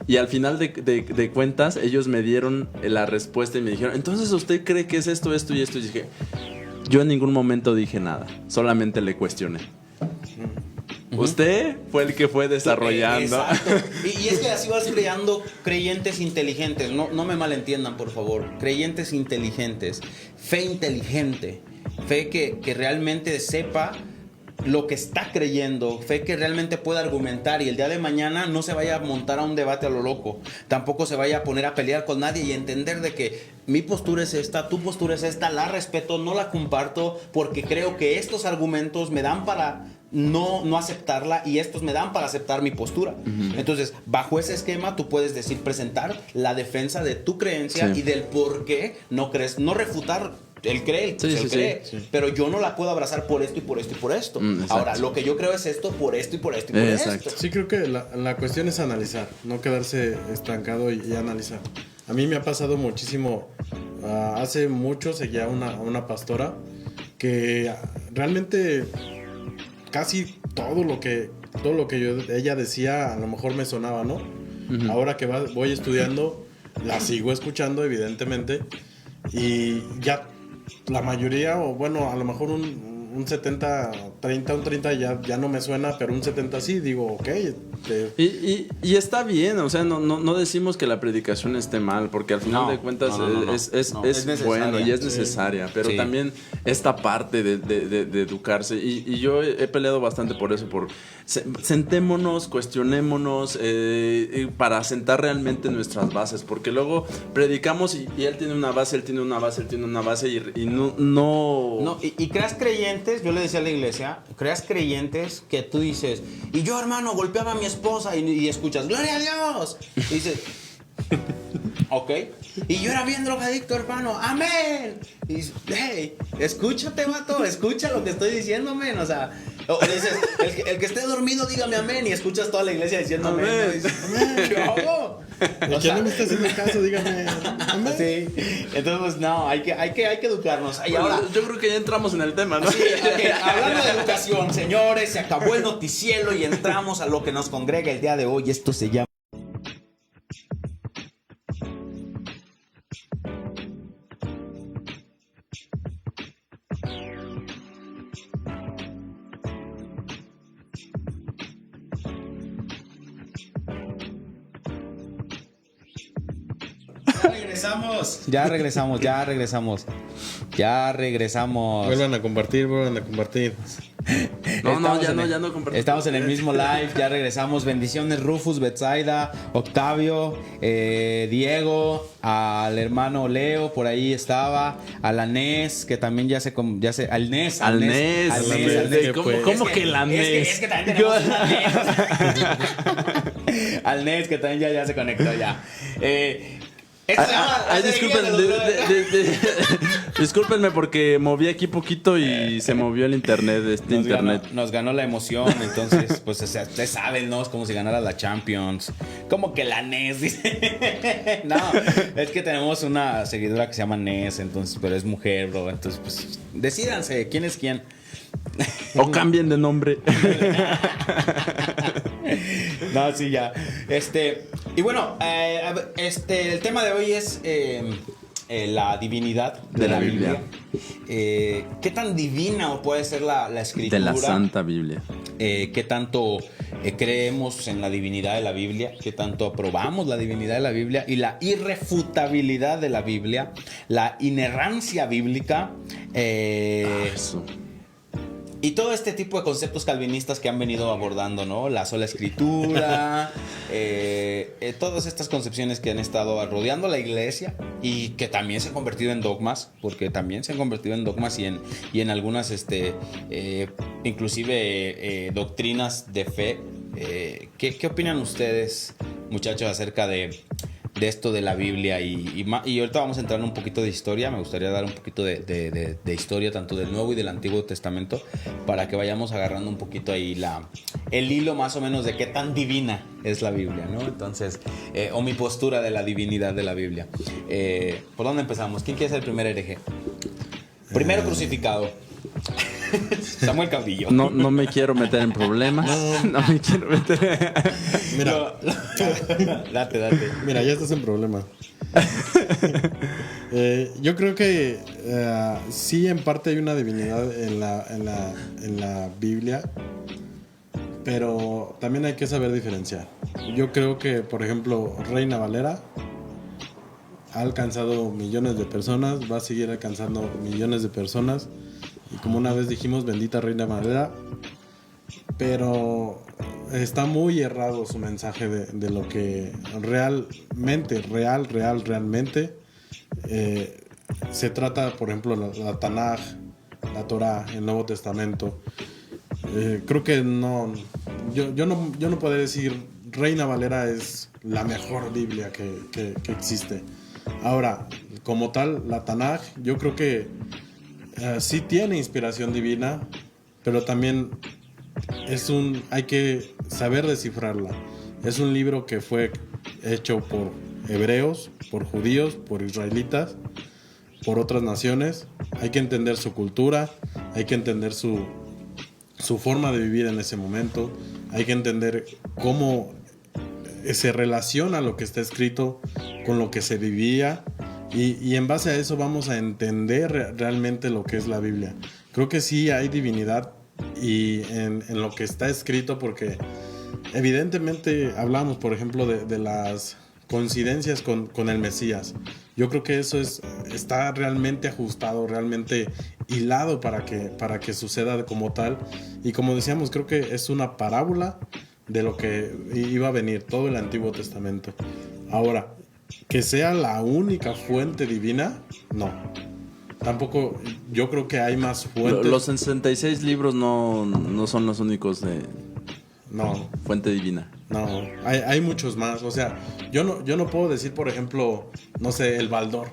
Y al final de cuentas, ellos me dieron la respuesta y me dijeron, entonces ¿usted cree que es esto, esto y esto? Y dije, yo en ningún momento dije nada, solamente le cuestioné. Usted fue el que fue desarrollando. Exacto. Y es que así vas creando creyentes inteligentes. No me malentiendan, por favor. Creyentes inteligentes. Fe inteligente. Fe que realmente sepa lo que está creyendo. Fe que realmente pueda argumentar. Y el día de mañana no se vaya a montar a un debate a lo loco. Tampoco se vaya a poner a pelear con nadie. Y entender de que mi postura es esta, tu postura es esta. La respeto, no la comparto. Porque creo que estos argumentos me dan para... no aceptarla y estos me dan para aceptar mi postura. Entonces, bajo ese esquema tú puedes presentar la defensa de tu creencia y del por qué no crees, no refutar. Él cree, él cree. Pero yo no la puedo abrazar por esto y por esto y por esto. Ahora, lo que yo creo es esto por esto y por esto y por esto. Sí, creo que la cuestión es analizar, no quedarse estancado y analizar. A mí me ha pasado muchísimo. Hace mucho seguía a una pastora que realmente casi todo lo que ella decía a lo mejor me sonaba, ¿no? Ahora que voy estudiando, la sigo escuchando, evidentemente, y ya la mayoría, o bueno, a lo mejor un 70, 30, un 30 ya no me suena, pero un 70 sí, digo, ok. Y está bien, o sea, no decimos que la predicación esté mal, porque al final de cuentas es bueno y es necesaria, pero también esta parte de educarse, y yo he peleado bastante por eso, por sentémonos, cuestionémonos, para sentar realmente nuestras bases, porque luego predicamos y él tiene una base, él tiene una base, él tiene una base, y no... Y creas creyentes, yo le decía a la iglesia, creas creyentes que tú dices, y yo, hermano, golpeaba a mi esposa y escuchas, ¡gloria a Dios! Y dices, ok. Y yo era bien drogadicto, hermano, ¡amén! Y dices, hey, escúchate, vato, escucha lo que estoy diciendo, men. O sea, o dices, el que esté dormido, dígame amén. Y escuchas toda la iglesia diciendo amén. ¿No? Y dices, amén, ¿qué hago? ¿Y quién no me está haciendo caso? Dígame amén. Sí. Entonces, pues, no, hay que educarnos. Y ahora, yo creo que ya entramos en el tema, ¿no? Sí, okay. Hablando de educación, señores, se acabó el noticiero y entramos a lo que nos congrega el día de hoy. Esto se llama... Ya regresamos. Vuelvan a compartir. Ya no compartimos. Estamos en el mismo live, ya regresamos. Bendiciones, Rufus, Betsaida, Octavio, Diego, al hermano Leo, por ahí estaba, a la Nes, que también al Nes. ¿Cómo que la Nes? Es que también tenemos una Nes. Al Nes, que también ya se conectó ya. Discúlpenme porque moví aquí poquito y se movió el internet. Nos ganó la emoción, entonces, pues ustedes saben, ¿no? Es como si ganara la Champions. Como que la NES, dice. No, es que tenemos una seguidora que se llama NES, entonces, pero es mujer, bro. Entonces, pues, decídanse, ¿quién es quién? O cambien de nombre. No, sí, ya. Y bueno, el tema de hoy es la divinidad de la Biblia. ¿Qué tan divina puede ser la escritura? De la Santa Biblia. qué tanto creemos en la divinidad de la Biblia, qué tanto aprobamos la divinidad de la Biblia y la irrefutabilidad de la Biblia, la inerrancia bíblica. Eso. Y todo este tipo de conceptos calvinistas que han venido abordando, ¿no? La sola escritura, todas estas concepciones que han estado rodeando la iglesia y que también se han convertido en dogmas, porque también se han convertido en dogmas y en algunas, inclusive doctrinas de fe. ¿Qué opinan ustedes, muchachos, acerca de esto de la Biblia? Y ahorita vamos a entrar en un poquito de historia. Me gustaría dar un poquito de historia tanto del Nuevo y del Antiguo Testamento para que vayamos agarrando un poquito ahí el hilo más o menos de qué tan divina es la Biblia, ¿no? Entonces, o mi postura de la divinidad de la Biblia. ¿Por dónde empezamos? ¿Quién quiere ser el primer hereje? Primero crucificado. Samuel Caudillo. No me quiero meter en problemas. No me quiero meter. Mira, Date. mira, ya estás en problema. Yo creo que sí, en parte hay una divinidad en la Biblia, pero también hay que saber diferenciar. Yo creo que, por ejemplo, Reina Valera ha alcanzado millones de personas, va a seguir alcanzando millones de personas. Y como una vez dijimos, bendita Reina Valera, pero está muy errado su mensaje de lo que realmente se trata. Por ejemplo, la Tanaj, la Torah, el Nuevo Testamento. Creo que yo no podría decir Reina Valera es la mejor Biblia que existe. Ahora, como tal, la Tanaj, yo creo que sí tiene inspiración divina, pero también hay que saber descifrarla. Es un libro que fue hecho por hebreos, por judíos, por israelitas, por otras naciones. Hay que entender su cultura, hay que entender su forma de vivir en ese momento, hay que entender cómo se relaciona lo que está escrito con lo que se vivía. Y en base a eso vamos a entender realmente lo que es la Biblia. Creo que sí hay divinidad y en lo que está escrito, porque evidentemente hablamos, por ejemplo, de las coincidencias con el Mesías. Yo creo que eso está realmente ajustado, realmente hilado para que suceda como tal. Y como decíamos, creo que es una parábola de lo que iba a venir, todo el Antiguo Testamento. Ahora, que sea la única fuente divina, no. Tampoco, yo creo que hay más fuentes. Los 66 libros no son los únicos de fuente divina. No, hay muchos más. O sea, yo no puedo decir, por ejemplo, no sé, el Baldor.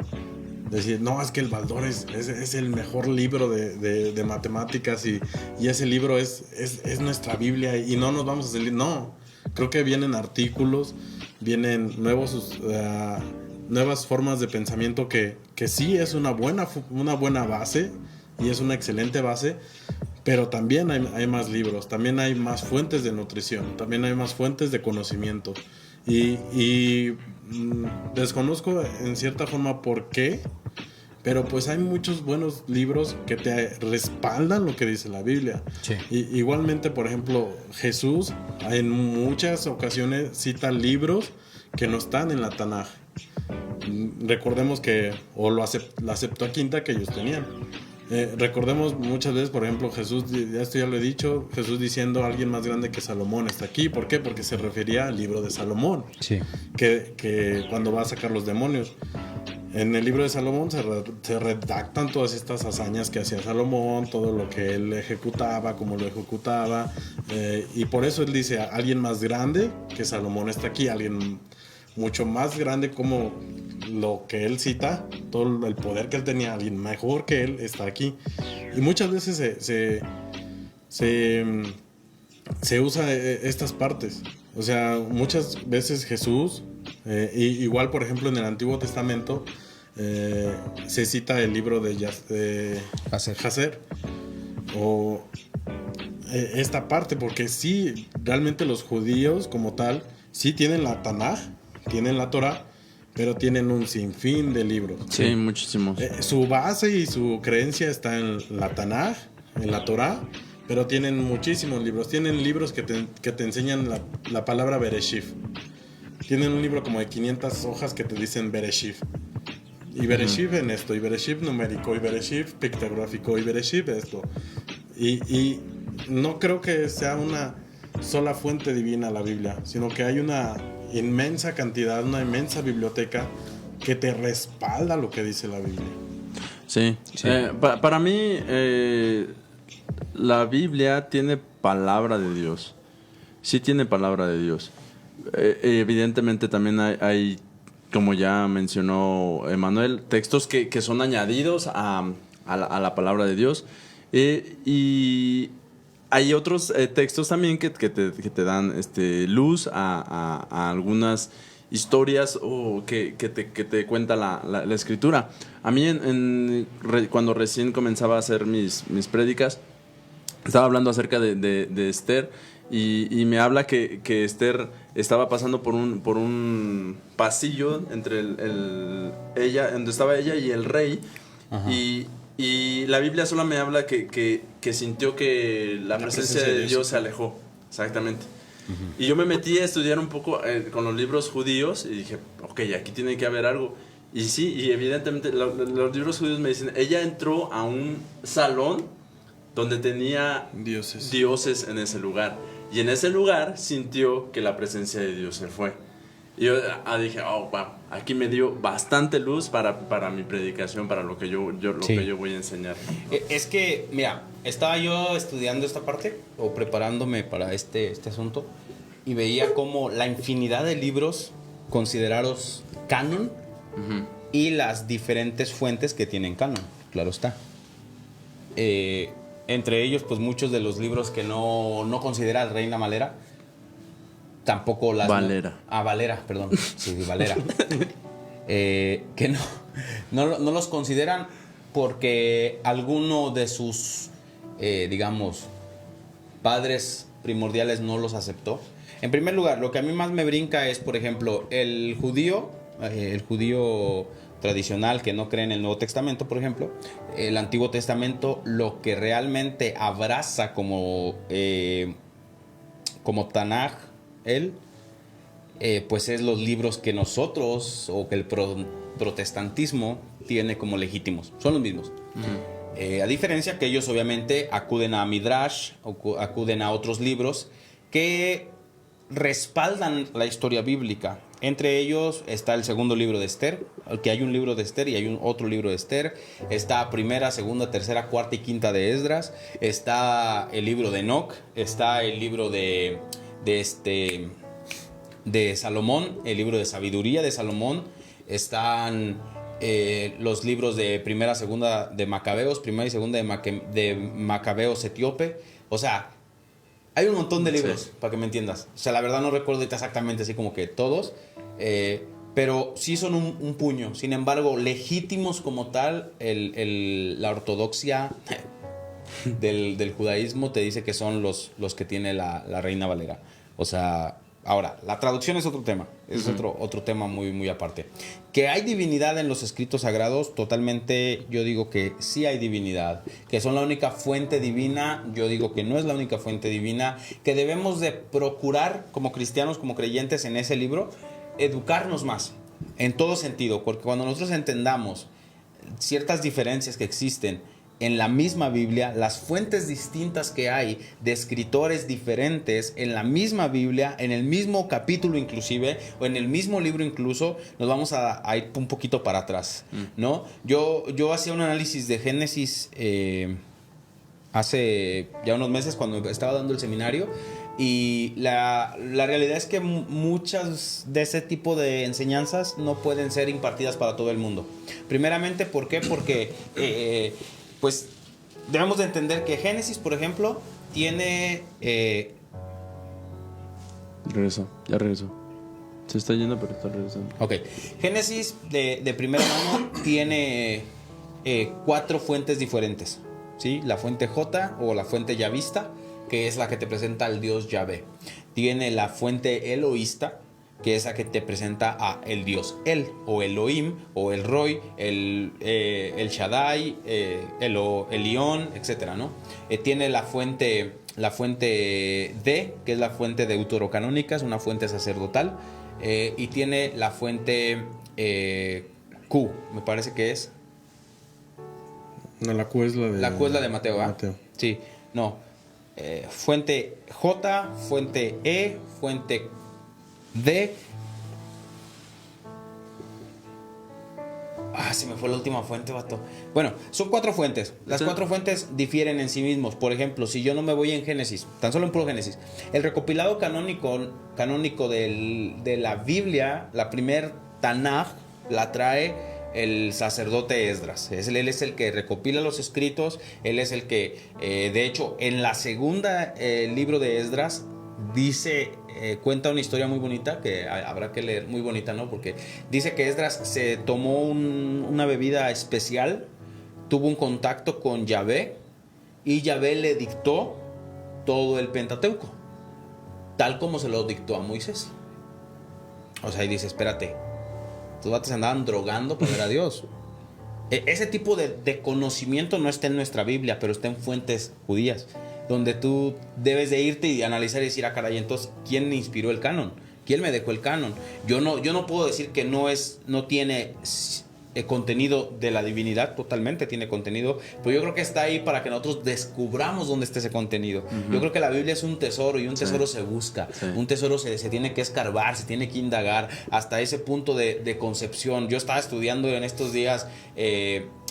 Decir, no, es que el Baldor es el mejor libro de matemáticas y ese libro es nuestra Biblia y no nos vamos a salir. No, creo que vienen artículos, vienen nuevas formas de pensamiento que sí es una buena base y es una excelente base, pero también hay más libros, también hay más fuentes de nutrición, también hay más fuentes de conocimiento y desconozco en cierta forma por qué, pero pues hay muchos buenos libros que te respaldan lo que dice la Biblia. Sí. Igualmente, por ejemplo, Jesús en muchas ocasiones cita libros que no están en la Tanaj. Recordemos que la Septuaginta que ellos tenían. Recordemos muchas veces, por ejemplo, Jesús, esto ya lo he dicho, Jesús diciendo alguien más grande que Salomón está aquí. ¿Por qué? Porque se refería al libro de Salomón. Sí. Que cuando va a sacar los demonios. En el libro de Salomón se redactan todas estas hazañas que hacía Salomón, todo lo que él ejecutaba, cómo lo ejecutaba. Y por eso él dice, alguien más grande que Salomón está aquí, alguien mucho más grande como lo que él cita, todo el poder que él tenía, alguien mejor que él está aquí. Y muchas veces se usa estas partes. O sea, muchas veces Jesús, igual por ejemplo en el Antiguo Testamento, se cita el libro de Jaser, o esta parte, porque sí, realmente los judíos como tal, sí tienen la Tanaj, tienen la Torah, pero tienen un sinfín de libros. Sí, muchísimos. Su base y su creencia está en la Tanaj, en la Torah, pero tienen muchísimos libros. Tienen libros que te enseñan la palabra Bereshit. Tienen un libro como de 500 hojas que te dicen Bereshit. Y Bereshit en esto, y Bereshit numérico, y Bereshit pictográfico, y Bereshit esto. Y no creo que sea una sola fuente divina la Biblia, sino que hay una inmensa cantidad, una inmensa biblioteca que te respalda lo que dice la Biblia. Sí. Para mí, la Biblia tiene palabra de Dios. Sí tiene palabra de Dios. Evidentemente también hay, como ya mencionó Emanuel, textos que son añadidos a la palabra de Dios. Y hay otros textos también que te dan luz a algunas historias o que te cuenta la escritura. A mí cuando recién comenzaba a hacer mis prédicas, estaba hablando acerca de Esther y me habla que Esther estaba pasando por un pasillo entre ella, donde estaba ella y el rey. Y la Biblia solo me habla que sintió que la presencia de Dios se alejó. Exactamente. Y yo me metí a estudiar un poco con los libros judíos y dije, ok, aquí tiene que haber algo. Y sí, y evidentemente los libros judíos me dicen, ella entró a un salón donde tenía dioses en ese lugar. Y en ese lugar sintió que la presencia de Dios se fue. Y yo dije, oh, wow, aquí me dio bastante luz para mi predicación, para lo que yo voy a enseñar. Es que, mira, estaba yo estudiando esta parte o preparándome para este asunto y veía como la infinidad de libros considerados canon y las diferentes fuentes que tienen canon, claro está. Entre ellos, pues muchos de los libros que no considera Reina Valera, tampoco las... Valera. Valera, perdón. Sí, Valera. Que no los consideran porque alguno de sus, digamos, padres primordiales no los aceptó. En primer lugar, lo que a mí más me brinca es, por ejemplo, el judío tradicional que no cree en el Nuevo Testamento, por ejemplo. El Antiguo Testamento, lo que realmente abraza como Tanaj, pues es los libros que nosotros o que el protestantismo tiene como legítimos. Son los mismos. A diferencia que ellos obviamente acuden a Midrash, acuden a otros libros que respaldan la historia bíblica. Entre ellos está el segundo libro de Esther, que hay un libro de Esther y hay otro libro de Esther. Está primera, segunda, tercera, cuarta y quinta de Esdras. Está el libro de Enoc. Está el libro de Salomón, el libro de sabiduría de Salomón. Están los libros de primera, segunda de Macabeos, primera y segunda de Macabeos etíope. O sea, hay un montón de libros, para que me entiendas. O sea, la verdad no recuerdo exactamente así como que todos, pero sí son un puño. Sin embargo, legítimos como tal, la ortodoxia del judaísmo te dice que son los que tiene la Reina Valera. O sea, ahora, la traducción es otro tema. Es otro tema muy, muy aparte. Que hay divinidad en los escritos sagrados, totalmente yo digo que sí hay divinidad. Que son la única fuente divina, yo digo que no es la única fuente divina. Que debemos de procurar como cristianos, como creyentes en ese libro, educarnos más. En todo sentido, porque cuando nosotros entendamos ciertas diferencias que existen en la misma Biblia, las fuentes distintas que hay de escritores diferentes en la misma Biblia, en el mismo capítulo inclusive, o en el mismo libro incluso, nos vamos a ir un poquito para atrás, ¿no? Yo hacía un análisis de Génesis hace ya unos meses cuando estaba dando el seminario, y la realidad es que muchas de ese tipo de enseñanzas no pueden ser impartidas para todo el mundo. Primeramente, ¿por qué? Porque pues debemos de entender que Génesis, por ejemplo, tiene... Ya regresó. Se está yendo, pero está regresando. Ok. Génesis de primera mano tiene 4 fuentes diferentes, ¿sí? La fuente J o la fuente yavista, que es la que te presenta al dios Yahvé. Tiene la fuente eloísta, que es la que te presenta a el Dios El, o Elohim, o el Roy, el Shaddai, el Elión, etcétera, ¿no? Tiene la fuente D, que es la fuente deuterocanónica, es una fuente sacerdotal, y tiene la fuente Q, me parece que es. No, la Q es la de... La Q es la de Mateo, ¿ah? Mateo. Sí, no. Fuente J, fuente E, fuente D. Se me fue la última fuente, vato. Bueno, son 4 fuentes. Las 4 fuentes difieren en sí mismos. Por ejemplo, si yo no me voy en Génesis, tan solo en puro Génesis, el recopilado canónico de la Biblia, la primer Tanaj, la trae el sacerdote Esdras. Él es el que recopila los escritos. Él es el que, de hecho, en la segunda libro de Esdras dice, cuenta una historia muy bonita que habrá que leer, muy bonita, ¿no? Porque dice que Esdras se tomó una bebida especial, tuvo un contacto con Yahvé y Yahvé le dictó todo el Pentateuco, tal como se lo dictó a Moisés. O sea, y dice, espérate, tus vatos andaban drogando para ver a Dios. Ese tipo de conocimiento no está en nuestra Biblia, pero está en fuentes judías, donde tú debes de irte y analizar y decir, caray, entonces, ¿quién me inspiró el canon? ¿Quién me dejó el canon? Yo no puedo decir que no tiene contenido de la divinidad, totalmente tiene contenido, pero yo creo que está ahí para que nosotros descubramos dónde está ese contenido. Yo creo que la Biblia es un tesoro, y un tesoro se busca, un tesoro se tiene que escarbar, se tiene que indagar hasta ese punto de concepción. Yo estaba estudiando en estos días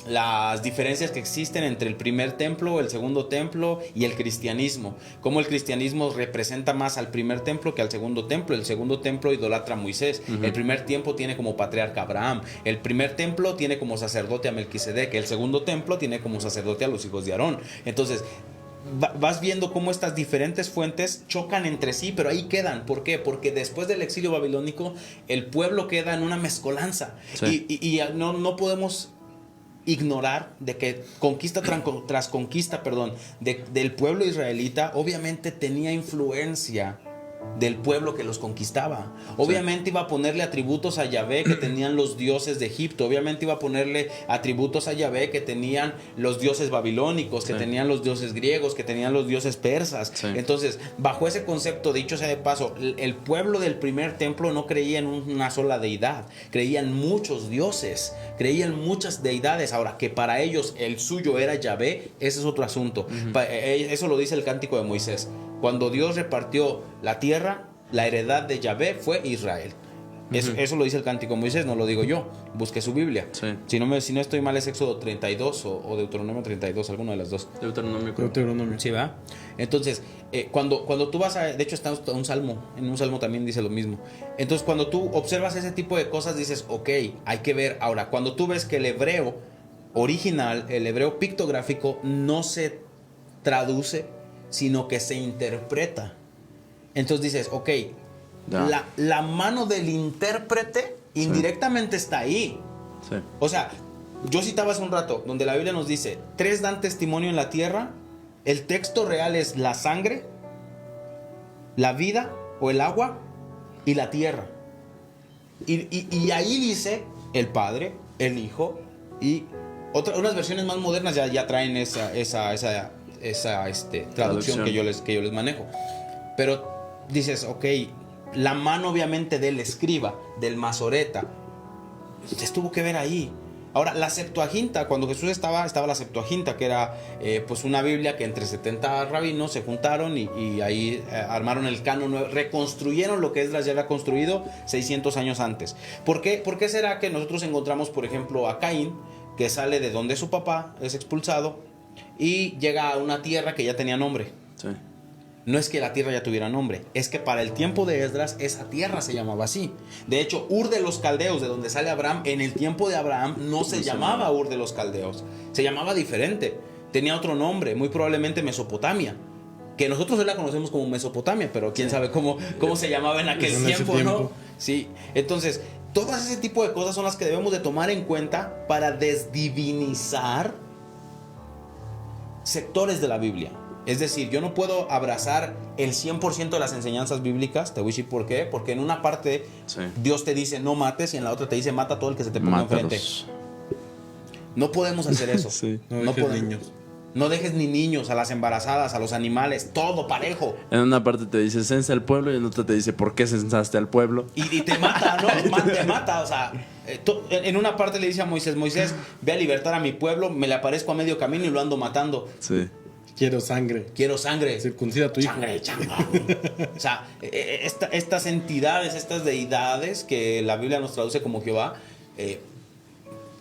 las diferencias que existen entre el primer templo, el segundo templo y el cristianismo. Cómo el cristianismo representa más al primer templo que al segundo templo. El segundo templo idolatra a Moisés. El primer templo tiene como patriarca a Abraham. El primer templo tiene como sacerdote a Melquisedec. El segundo templo tiene como sacerdote a los hijos de Aarón. Entonces, vas viendo cómo estas diferentes fuentes chocan entre sí, pero ahí quedan. ¿Por qué? Porque después del exilio babilónico, el pueblo queda en una mezcolanza. Sí. Y no podemos ignorar de que conquista tras conquista, del pueblo israelita, obviamente tenía influencia del pueblo que los conquistaba. Obviamente iba a ponerle atributos a Yahvé que tenían los dioses de Egipto. Obviamente iba a ponerle atributos a Yahvé que tenían los dioses babilónicos, que tenían los dioses griegos, que tenían los dioses persas. Entonces, bajo ese concepto, dicho sea de paso, el pueblo del primer templo no creía en una sola deidad, creían muchos dioses, creían muchas deidades. Ahora, que para ellos el suyo era Yahvé, ese es otro asunto. Eso lo dice el Cántico de Moisés. Cuando Dios repartió la tierra, la heredad de Yahvé fue Israel. Eso lo dice el Cántico de Moisés, no lo digo yo. Busque su Biblia. Si no estoy mal, es Éxodo 32 o Deuteronomio 32, alguno de las dos. Deuteronomio. Sí, ¿va? Entonces, cuando tú vas de hecho está en un salmo también dice lo mismo. Entonces, cuando tú observas ese tipo de cosas, dices, ok, hay que ver. Ahora, cuando tú ves que el hebreo original, el hebreo pictográfico, no se traduce, sino que se interpreta. Entonces dices, ok, la mano del intérprete indirectamente está ahí. O sea, yo citaba hace un rato, donde la Biblia nos dice, 3 dan testimonio en la tierra. El texto real es la sangre, la vida o el agua y la tierra. Y ahí dice el Padre, el Hijo, y unas versiones más modernas ya traen esa traducción que yo les manejo. Pero dices, ok, la mano obviamente del escriba, del masoreta, tuvo que ver ahí. Ahora, la Septuaginta, cuando Jesús estaba la Septuaginta, que era pues una Biblia que entre 70 rabinos se juntaron y ahí armaron el canon nuevo, reconstruyeron lo que Esdras ya había construido 600 años antes. ¿Por qué será que nosotros encontramos, por ejemplo, a Caín, que sale de donde su papá es expulsado y llega a una tierra que ya tenía nombre? No es que la tierra ya tuviera nombre, es que para el tiempo de Esdras esa tierra se llamaba así. De hecho, Ur de los Caldeos, de donde sale Abraham, en el tiempo de Abraham no se llamaba Ur de los Caldeos, se llamaba diferente, tenía otro nombre, muy probablemente Mesopotamia, que nosotros hoy la conocemos como Mesopotamia, pero quién sabe cómo se llamaba en aquel tiempo, ¿no? Sí, entonces, todas ese tipo de cosas son las que debemos de tomar en cuenta para desdivinizar sectores de la Biblia. Es decir, yo no puedo abrazar el 100% de las enseñanzas bíblicas. Te voy a decir por qué. Porque en una parte Dios te dice no mates y en la otra te dice mata a todo el que se te ponga enfrente. No podemos hacer eso. No dejes niños. No dejes ni niños, a las embarazadas, a los animales, todo parejo. En una parte te dice censa al pueblo y en otra te dice ¿por qué censaste al pueblo? Y te mata, ¿no? Te mata, o sea, en una parte le dice a Moisés, ve a libertar a mi pueblo, me le aparezco a medio camino y lo ando matando. Sí. Quiero sangre. Circuncida a tu hijo. Sangre. O sea, estas entidades, estas deidades que la Biblia nos traduce como Jehová,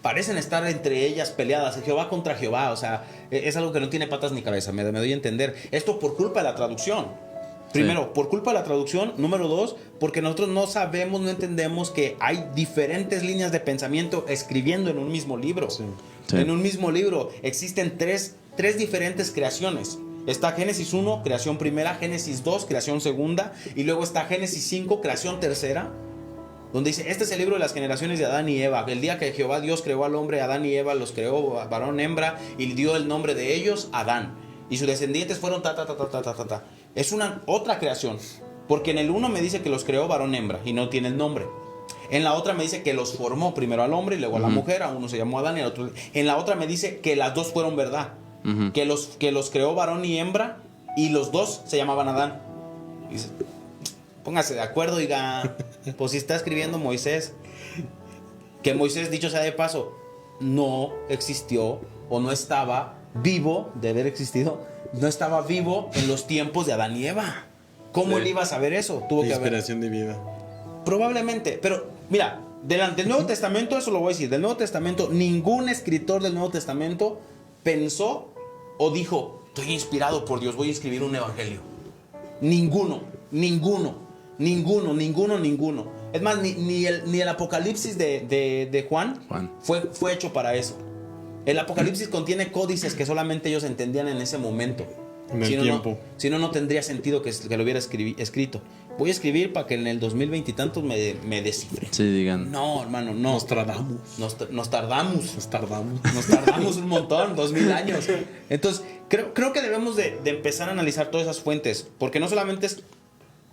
parecen estar entre ellas peleadas, Jehová contra Jehová, o sea, es algo que no tiene patas ni cabeza, me doy a entender. Esto por culpa de la traducción. Primero, por culpa de la traducción. Número 2, porque nosotros no sabemos, no entendemos que hay diferentes líneas de pensamiento escribiendo en un mismo libro. En un mismo libro existen tres diferentes creaciones. Está Génesis 1, creación primera, Génesis 2, creación segunda, y luego está Génesis 5, creación tercera, donde dice, este es el libro de las generaciones de Adán y Eva. El día que Jehová Dios creó al hombre, Adán y Eva los creó varón, hembra, y dio el nombre de ellos Adán. Y sus descendientes fueron ta. Es una otra creación. Porque en el uno me dice que los creó varón, hembra, y no tiene el nombre. En la otra me dice que los formó primero al hombre y luego a la mujer. A uno se llamó Adán y al otro. En la otra me dice que las dos fueron verdad. Que los creó varón y hembra, y los dos se llamaban Adán. Y dice, póngase de acuerdo, diga, pues si está escribiendo Moisés, que Moisés, dicho sea de paso, no existió o no estaba vivo, de haber existido, no estaba vivo en los tiempos de Adán y Eva. ¿Cómo él iba a saber eso? Tuvo que haber inspiración divina. Probablemente, pero mira, del Nuevo Testamento, eso lo voy a decir, del Nuevo Testamento, ningún escritor del Nuevo Testamento pensó o dijo, estoy inspirado por Dios, voy a escribir un evangelio. Ninguno. Es más, ni el Apocalipsis de Juan. Fue hecho para eso. El Apocalipsis contiene códices que solamente ellos entendían en ese momento. En el tiempo. Si no tendría sentido que lo hubiera escrito. Voy a escribir para que en el 2020 y tantos me descifre. Sí, digan. No, hermano, no. Nos tardamos un montón, 2000 años. Entonces, creo que debemos de empezar a analizar todas esas fuentes. Porque no solamente es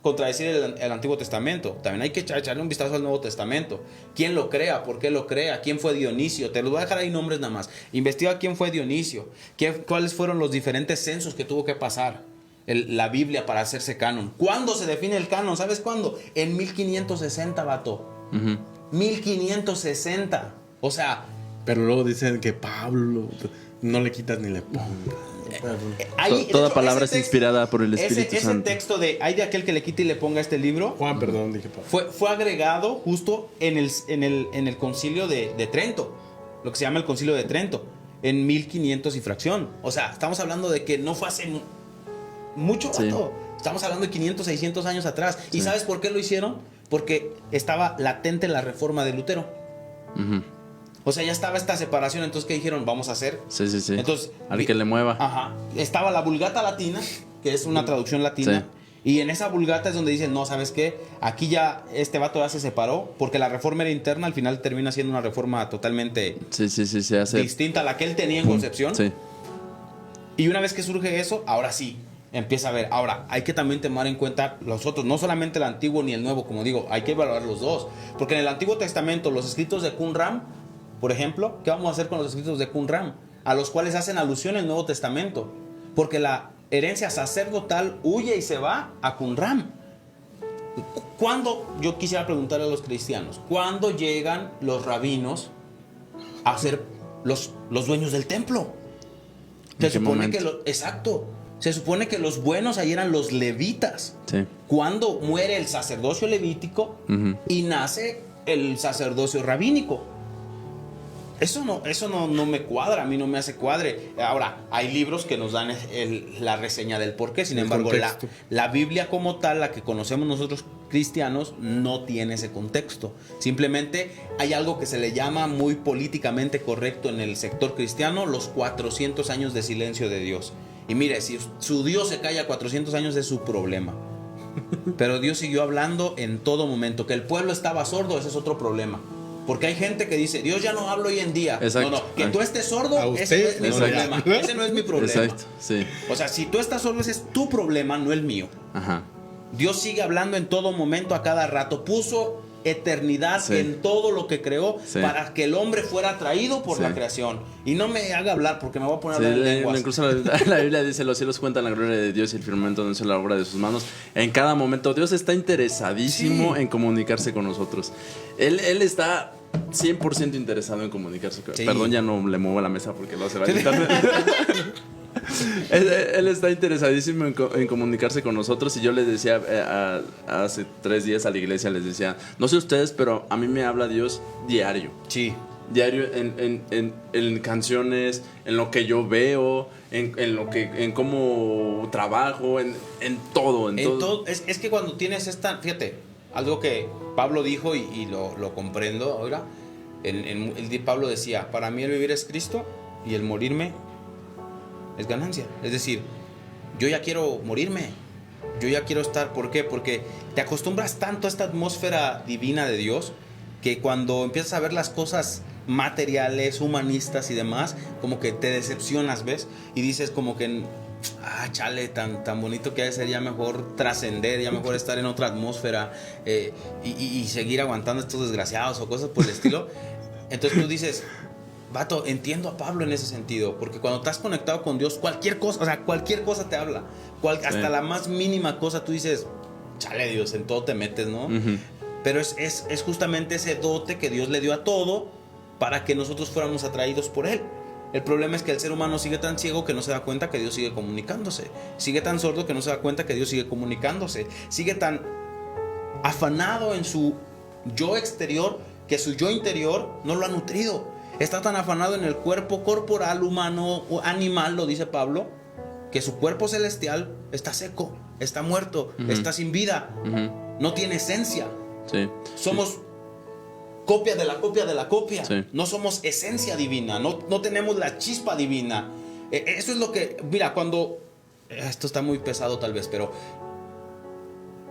contradecir el Antiguo Testamento, también hay que echarle un vistazo al Nuevo Testamento. ¿Quién lo crea? ¿Por qué lo crea? ¿Quién fue Dionisio? Te los voy a dejar ahí nombres nada más. Investiga quién fue Dionisio, cuáles fueron los diferentes censos que tuvo que pasar la Biblia para hacerse canon. ¿Cuándo se define el canon? ¿Sabes cuándo? En 1560, vato. 1560. O sea, pero luego dicen que Pablo no le quitas ni le pongas. Toda palabra es inspirada por el Espíritu Santo. Ese texto de hay de aquel que le quite y le ponga este libro. Dije Pablo. Fue agregado justo en el concilio de Trento, lo que se llama el concilio de Trento, en 1500 y fracción. O sea, estamos hablando de que no fue hace mucho rato. Estamos hablando de 500, 600 años atrás. ¿Y sabes por qué lo hicieron? Porque estaba latente la reforma de Lutero. O sea, ya estaba esta separación. Entonces, ¿qué dijeron? Vamos a hacer. Sí. Entonces, al que le mueva. Ajá. Estaba la Vulgata Latina, que es una traducción latina. Sí. Y en esa Vulgata es donde dicen, no, ¿sabes qué? Aquí ya este vato ya se separó, porque la reforma era interna, al final termina siendo una reforma totalmente distinta a la que él tenía en concepción. Sí. Y una vez que surge eso, ahora sí, empieza a ver. Ahora, hay que también tomar en cuenta los otros, no solamente el Antiguo ni el Nuevo, como digo, hay que evaluar los dos. Porque en el Antiguo Testamento, los escritos de Qumran, por ejemplo, ¿qué vamos a hacer con los escritos de Qumran? A los cuales hacen alusión en el Nuevo Testamento. Porque la herencia sacerdotal huye y se va a Qumran. ¿Cuándo? Yo quisiera preguntarle a los cristianos, ¿cuándo llegan los rabinos a ser los dueños del templo? Se supone que exacto. Se supone que los buenos ahí eran los levitas. Sí. Cuando muere el sacerdocio levítico y nace el sacerdocio rabínico. Eso no me cuadra, a mí no me hace cuadre. Ahora, hay libros que nos dan la reseña del porqué. Sin embargo, la Biblia como tal, la que conocemos nosotros cristianos, no tiene ese contexto. Simplemente hay algo que se le llama muy políticamente correcto en el sector cristiano, los 400 años de silencio de Dios. Y mire, si su Dios se calla 400 años es su problema. Pero Dios siguió hablando en todo momento. Que el pueblo estaba sordo, ese es otro problema. Porque hay gente que dice, Dios ya no habla hoy en día. Exacto. No, que tú estés sordo, A ese no usted es mi no le problema. habla. Ese no es mi problema. Exacto, sí. O sea, si tú estás sordo, ese es tu problema, no el mío. Ajá. Dios sigue hablando en todo momento, a cada rato. Puso eternidad Sí. en todo lo que creó Sí. para que el hombre fuera atraído por Sí. la creación. Y no me haga hablar porque me voy a poner Sí, a hablar en lenguas. incluso la Biblia dice, los cielos cuentan la gloria de Dios y el firmamento anuncia la obra de sus manos. En cada momento Dios está interesadísimo Sí. en comunicarse con nosotros. Él está 100% interesado en comunicarse con Sí. Perdón, ya no le muevo la mesa porque lo se va a quitar. Él está interesadísimo en comunicarse con nosotros. Y yo les decía hace 3 días a la iglesia, les decía, no sé ustedes, pero a mí me habla Dios diario. Sí. Diario en canciones, en lo que yo veo, en cómo trabajo, en todo. Es que cuando tienes esta, fíjate, algo que Pablo dijo y lo comprendo ahora. Pablo decía, para mí el vivir es Cristo y el morirme es ganancia. Es decir, yo ya quiero morirme, yo ya quiero estar. ¿Por qué? Porque te acostumbras tanto a esta atmósfera divina de Dios que cuando empiezas a ver las cosas materiales, humanistas y demás, como que te decepcionas, ¿ves? Y dices como que, chale, tan bonito que ha de ser, ya mejor trascender, ya mejor estar en otra atmósfera y seguir aguantando a estos desgraciados o cosas por el estilo. Entonces tú dices, vato, entiendo a Pablo en ese sentido, porque cuando estás conectado con Dios, cualquier cosa te habla, hasta la más mínima cosa tú dices, chale Dios, en todo te metes, ¿no? Uh-huh. Pero es justamente ese dote que Dios le dio a todo para que nosotros fuéramos atraídos por Él. El problema es que el ser humano sigue tan ciego que no se da cuenta que Dios sigue comunicándose, sigue tan sordo que no se da cuenta que Dios sigue comunicándose, sigue tan afanado en su yo exterior que su yo interior no lo ha nutrido. Está tan afanado en el cuerpo corporal, humano o animal, lo dice Pablo, que su cuerpo celestial está seco, está muerto, Uh-huh. está sin vida, Uh-huh. no tiene esencia. Sí. Somos copia de la copia de la copia. Sí. No somos esencia divina, no tenemos la chispa divina. Eso es lo que, mira, cuando, esto está muy pesado tal vez, pero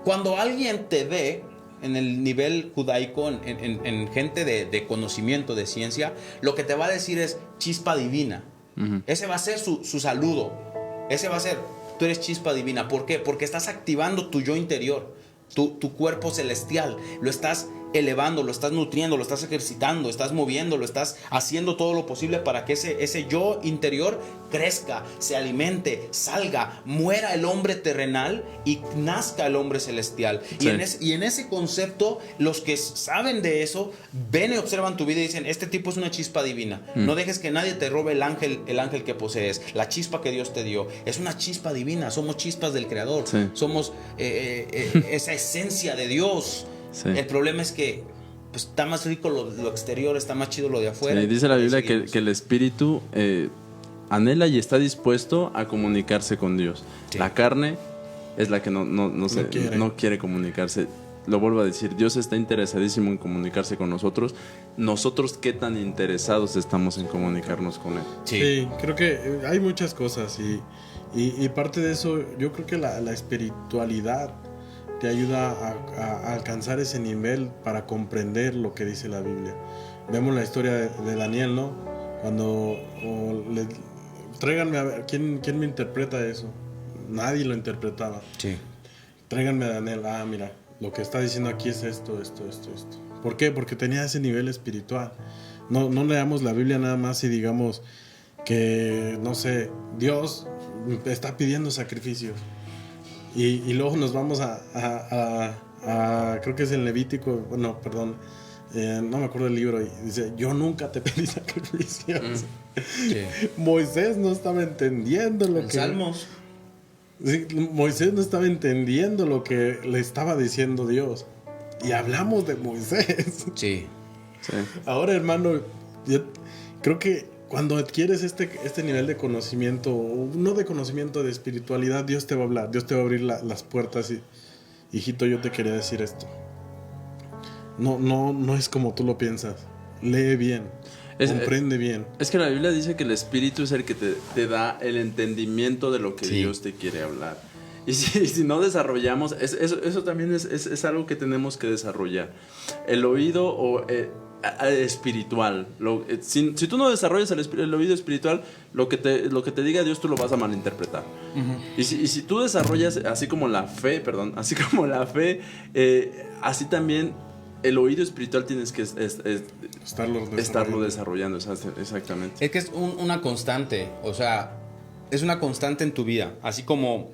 cuando alguien te ve en el nivel judaico, en gente de conocimiento, de ciencia, lo que te va a decir es chispa divina. Uh-huh. Ese va a ser su saludo. Ese va a ser, tú eres chispa divina. ¿Por qué? Porque estás activando tu yo interior, tu cuerpo celestial. Lo estás elevando, lo estás nutriendo, lo estás ejercitando, estás moviendo, lo estás haciendo todo lo posible para que ese yo interior crezca, se alimente, salga, muera el hombre terrenal y nazca el hombre celestial. Sí. Y en ese concepto, los que saben de eso ven y observan tu vida y dicen, este tipo es una chispa divina. No dejes que nadie te robe el ángel que posees, la chispa que Dios te dio. Es una chispa divina, somos chispas del Creador. Sí. Somos esa esencia de Dios. Sí. El problema es que pues, está más rico lo exterior, está más chido lo de afuera. Sí, dice la Biblia Ahí seguimos. que el espíritu anhela y está dispuesto a comunicarse con Dios. Sí. La carne es la que no quiere comunicarse. Lo vuelvo a decir, Dios está interesadísimo en comunicarse con nosotros. Nosotros, ¿qué tan interesados estamos en comunicarnos con Él? Sí, creo que hay muchas cosas y parte de eso, yo creo que la espiritualidad te ayuda a alcanzar ese nivel para comprender lo que dice la Biblia. Vemos la historia de Daniel, ¿no? Cuando tráiganme a ver, ¿quién me interpreta eso? Nadie lo interpretaba. Sí. Tráiganme a Daniel, mira, lo que está diciendo aquí es esto. ¿Por qué? Porque tenía ese nivel espiritual. No leamos la Biblia nada más y digamos que, no sé, Dios está pidiendo sacrificios. Y luego nos vamos a creo que es el Levítico, no me acuerdo del libro, y dice, yo nunca te pedí sacrificios. Sí. Moisés no estaba entendiendo lo En que... Salmos. Sí, Moisés no estaba entendiendo lo que le estaba diciendo Dios. Y hablamos de Moisés. Sí. Sí. Ahora, hermano, yo creo que cuando adquieres este nivel de conocimiento, no de conocimiento, de espiritualidad, Dios te va a hablar, Dios te va a abrir las puertas y, hijito, yo te quería decir esto. No es como tú lo piensas. Lee bien, comprende bien. Es que la Biblia dice que el Espíritu es el que te da el entendimiento de lo que Dios te quiere hablar. Y si no desarrollamos, eso también es algo que tenemos que desarrollar. El oído espiritual. Si tú no desarrollas el oído espiritual, lo que te diga Dios tú lo vas a malinterpretar. Y si tú desarrollas así como la fe, así también el oído espiritual tienes que estarlo desarrollando. Exactamente. Es que es una constante, o sea, es una constante en tu vida. Así como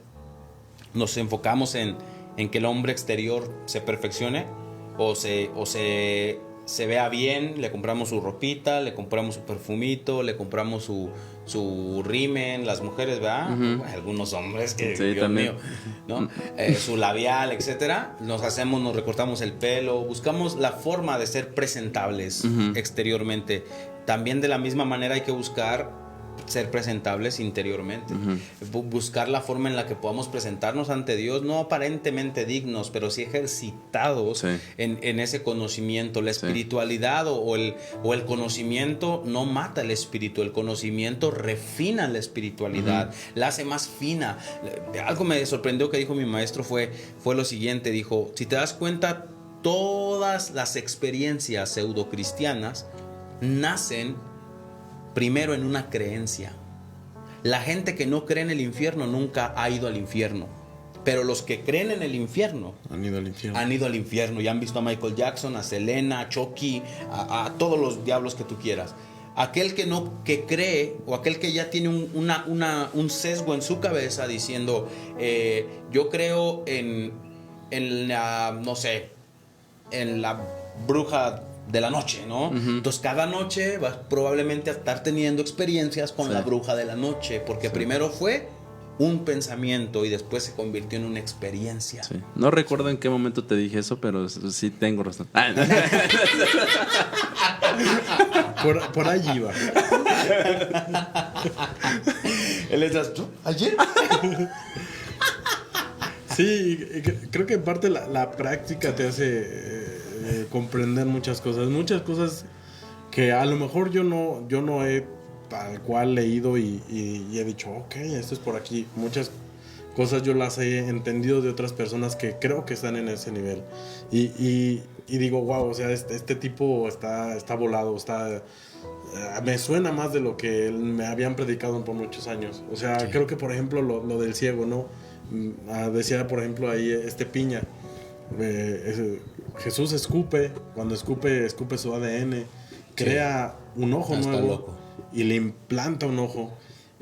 nos enfocamos en que el hombre exterior se perfeccione o se vea bien, le compramos su ropita, le compramos su perfumito, le compramos su rímen, las mujeres, ¿verdad? Uh-huh. Algunos hombres que, sí, Dios también. mío, ¿no? Su labial, etcétera. Nos recortamos el pelo, buscamos la forma de ser presentables exteriormente. También de la misma manera hay que buscar ser presentables interiormente. Buscar la forma en la que podamos presentarnos ante Dios, no aparentemente dignos, pero sí ejercitados en ese conocimiento. La espiritualidad o el conocimiento no mata el espíritu, el conocimiento refina la espiritualidad, la hace más fina. Algo me sorprendió que dijo mi maestro fue lo siguiente, dijo, si te das cuenta, todas las experiencias pseudocristianas nacen primero en una creencia. La gente que no cree en el infierno nunca ha ido al infierno. Pero los que creen en el infierno han ido al infierno. Y han visto a Michael Jackson, a Selena, a Chucky, a todos los diablos que tú quieras. Aquel que cree o aquel que ya tiene un sesgo en su cabeza diciendo yo creo en la, no sé, en la bruja de la noche, ¿no? Entonces cada noche vas probablemente a estar teniendo experiencias con la bruja de la noche, porque primero fue un pensamiento y después se convirtió en una experiencia. Sí. No recuerdo en qué momento te dije eso, pero sí tengo razón. Por allí iba. Él es ¿ayer? Sí, creo que en parte la práctica te hace comprender muchas cosas que a lo mejor yo no he tal cual leído y he dicho, ok, esto es por aquí. Muchas cosas yo las he entendido de otras personas que creo que están en ese nivel y digo, wow, o sea, este tipo está volado, me suena más de lo que me habían predicado por muchos años. O sea, creo que por ejemplo lo del ciego, ¿no? Decía por ejemplo ahí Piña, Jesús escupe su ADN, crea un ojo nuevo loco. Y le implanta un ojo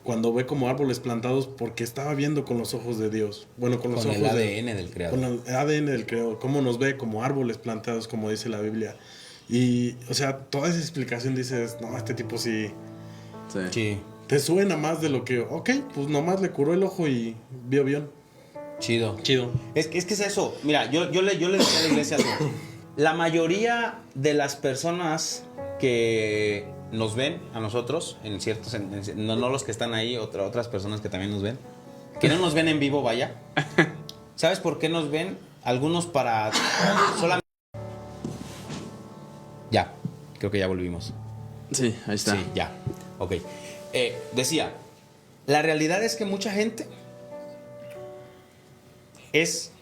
cuando ve como árboles plantados porque estaba viendo con los ojos de Dios. Bueno, con los ojos el ADN del creador. Con el ADN del creador, cómo nos ve como árboles plantados, como dice la Biblia. Y, o sea, toda esa explicación dices, no, este tipo sí. Te suena más de lo que, ok, pues nomás le curó el ojo y vio bien. Chido. Es que es eso. Mira, yo le decía a la iglesia algo. La mayoría de las personas que nos ven a nosotros, en ciertos, no los que están ahí, otras personas que también nos ven, que no nos ven en vivo, vaya. ¿Sabes por qué nos ven? Algunos para solamente. Ya, creo que ya volvimos. Sí, ahí está. Sí, ya. Ok. Decía, la realidad es que mucha gente es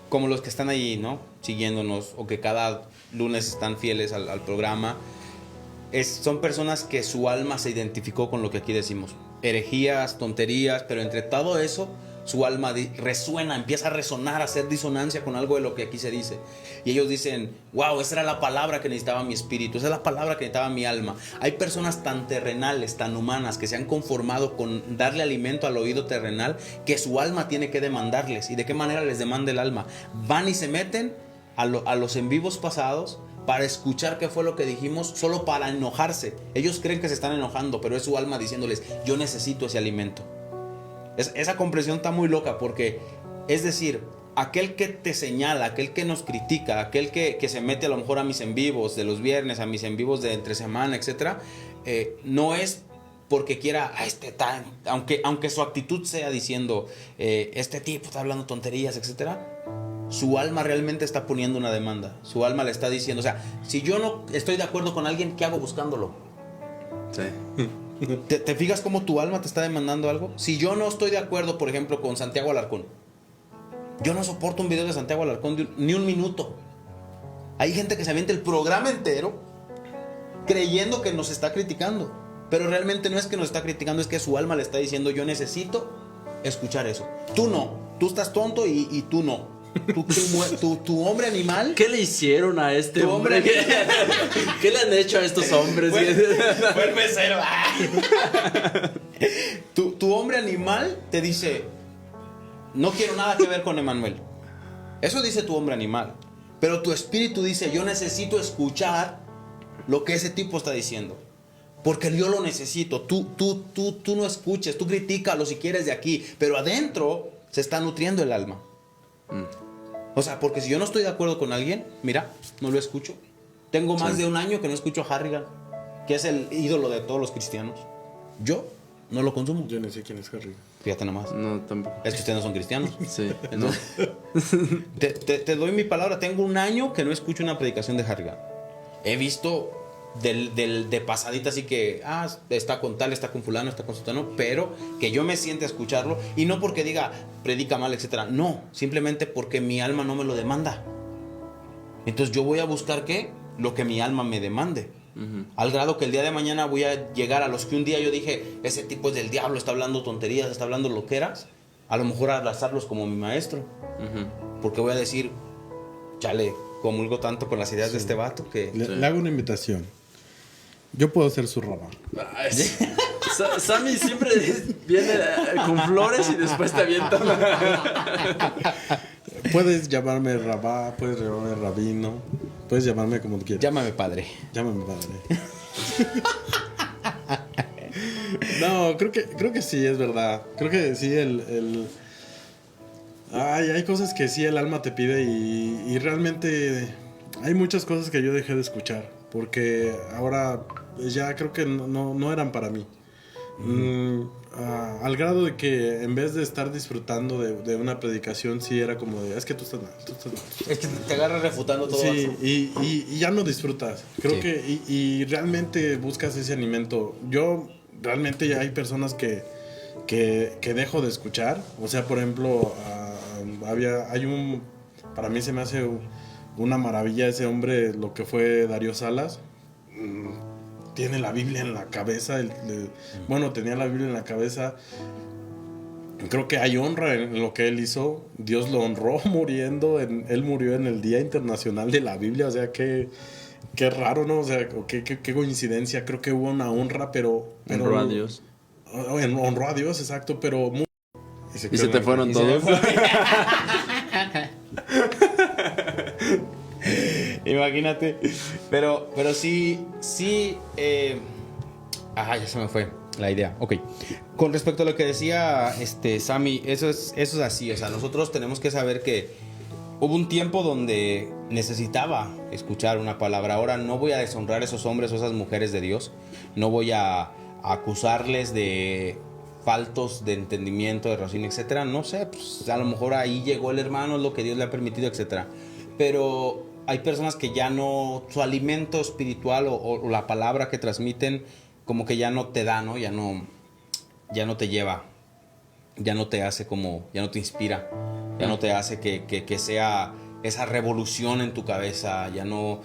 como los que están ahí, ¿no? Siguiéndonos, o que cada lunes están fieles al programa. Son personas que su alma se identificó con lo que aquí decimos. Herejías, tonterías, pero entre todo eso, su alma resuena, empieza a resonar, a hacer disonancia con algo de lo que aquí se dice. Y ellos dicen, wow, esa era la palabra que necesitaba mi espíritu, esa es la palabra que necesitaba mi alma. Hay personas tan terrenales, tan humanas, que se han conformado con darle alimento al oído terrenal, que su alma tiene que demandarles. ¿Y de qué manera les demanda el alma? Van y se meten a los en vivos pasados para escuchar qué fue lo que dijimos, solo para enojarse. Ellos creen que se están enojando, pero es su alma diciéndoles, yo necesito ese alimento. Esa comprensión está muy loca, porque es decir, aquel que te señala, aquel que nos critica, aquel que se mete a lo mejor a mis en vivos de los viernes, a mis en vivos de entre semana, etcétera, no es porque quiera, aunque su actitud sea diciendo, este tipo está hablando tonterías, etcétera. Su alma realmente está poniendo una demanda. Su alma le está diciendo, o sea, si yo no estoy de acuerdo con alguien, ¿qué hago buscándolo? Sí. ¿Te fijas cómo tu alma te está demandando algo? Si yo no estoy de acuerdo, por ejemplo, con Santiago Alarcón, yo no soporto un video de Santiago Alarcón ni un minuto. Hay gente que se avienta el programa entero creyendo que nos está criticando. Pero realmente no es que nos está criticando, es que su alma le está diciendo, yo necesito escuchar eso. Tú no, tú estás tonto y tú no. Tu hombre animal. ¿Qué le hicieron a este Tu hombre? hombre- ¿Qué le han hecho a estos hombres? Fue el mesero. Tu hombre animal te dice, no quiero nada que ver con Emanuel. Eso dice tu hombre animal. Pero tu espíritu dice, yo necesito escuchar lo que ese tipo está diciendo. Porque yo lo necesito. Tú no escuches, tú critícalo si quieres de aquí. Pero adentro se está nutriendo el alma. O sea, porque si yo no estoy de acuerdo con alguien, mira, no lo escucho. Tengo más de un año que no escucho a Harrigan, que es el ídolo de todos los cristianos. Yo no lo consumo. Yo no sé quién es Harry. Fíjate nomás. No, tampoco. Es que ustedes no son cristianos. Sí, no. Te doy mi palabra. Tengo un año que no escucho una predicación de Harrigan. He visto de pasadita así que está con tal, está con fulano, está con sutano, pero que yo me siente a escucharlo, y no porque diga predica mal, etcétera. No, simplemente porque mi alma no me lo demanda. Entonces yo voy a buscar lo que mi alma me demande. Al grado que el día de mañana voy a llegar a los que un día yo dije, ese tipo es del diablo, está hablando tonterías, está hablando loqueras, a lo mejor abrazarlos como mi maestro. Porque voy a decir, chale, comulgo tanto con las ideas de este vato que... Le hago una invitación. Yo puedo ser su rabá. Sammy siempre viene con flores y después te avienta. Puedes llamarme rabá, puedes llamarme rabino, puedes llamarme como tú quieras. Llámame padre. Llámame padre. No, creo que sí, es verdad. Creo que sí, hay cosas que sí el alma te pide y realmente hay muchas cosas que yo dejé de escuchar porque ahora ya creo que no eran para mí. Al grado de que en vez de estar disfrutando de una predicación, sí era como de, es que tú estás mal, tú estás mal. Es que te agarras refutando todo Sí, eso. y ya no disfrutas. Creo que y realmente buscas ese alimento. Yo realmente ya hay personas que dejo de escuchar. O sea, por ejemplo, para mí se me hace una maravilla ese hombre, lo que fue Darío Salas. Tiene la Biblia en la cabeza. Tenía la Biblia en la cabeza. Creo que hay honra en lo que él hizo. Dios lo honró muriendo. Él murió en el Día Internacional de la Biblia. O sea, qué raro, ¿no? O sea, qué coincidencia. Creo que hubo una honra, pero Honró a Dios. Honró a Dios, exacto, pero... Y se te fueron todos. Imagínate. Pero sí. Ya se me fue la idea. Ok. Con respecto a lo que decía Sammy, eso es así. O sea, nosotros tenemos que saber que hubo un tiempo donde necesitaba escuchar una palabra. Ahora no voy a deshonrar a esos hombres o esas mujeres de Dios. No voy a acusarles de faltos de entendimiento, de raciocinio, etcétera. No sé, pues a lo mejor ahí llegó el hermano, es lo que Dios le ha permitido, etcétera. Pero hay personas que ya no, su alimento espiritual o la palabra que transmiten, como que ya no te da, ¿no? Ya no te lleva, ya no te hace como, ya no te inspira, ya no te hace que sea esa revolución en tu cabeza, ya no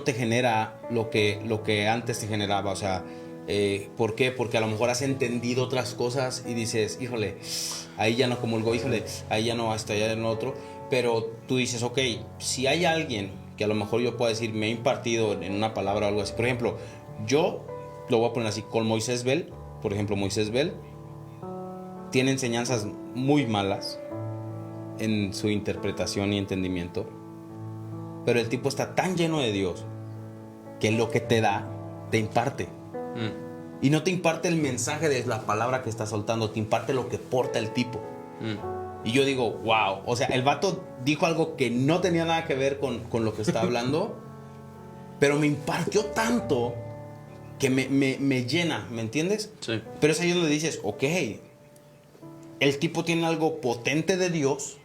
te genera lo que antes te generaba. O sea, ¿por qué? Porque a lo mejor has entendido otras cosas y dices, híjole, ahí ya no comulgó, híjole, ahí ya no, hasta allá en otro. Pero tú dices, ok, si hay alguien que a lo mejor yo pueda decir, me ha impartido en una palabra o algo así. Por ejemplo, yo lo voy a poner así, con Moisés Bell. Por ejemplo, Moisés Bell tiene enseñanzas muy malas en su interpretación y entendimiento. Pero el tipo está tan lleno de Dios que lo que te da, te imparte. Y no te imparte el mensaje de la palabra que está soltando, te imparte lo que porta el tipo. Y yo digo, wow. O sea, el vato dijo algo que no tenía nada que ver con lo que está hablando, pero me impartió tanto que me llena, ¿me entiendes? Sí. Pero es ahí donde dices, ok, el tipo tiene algo potente de Dios,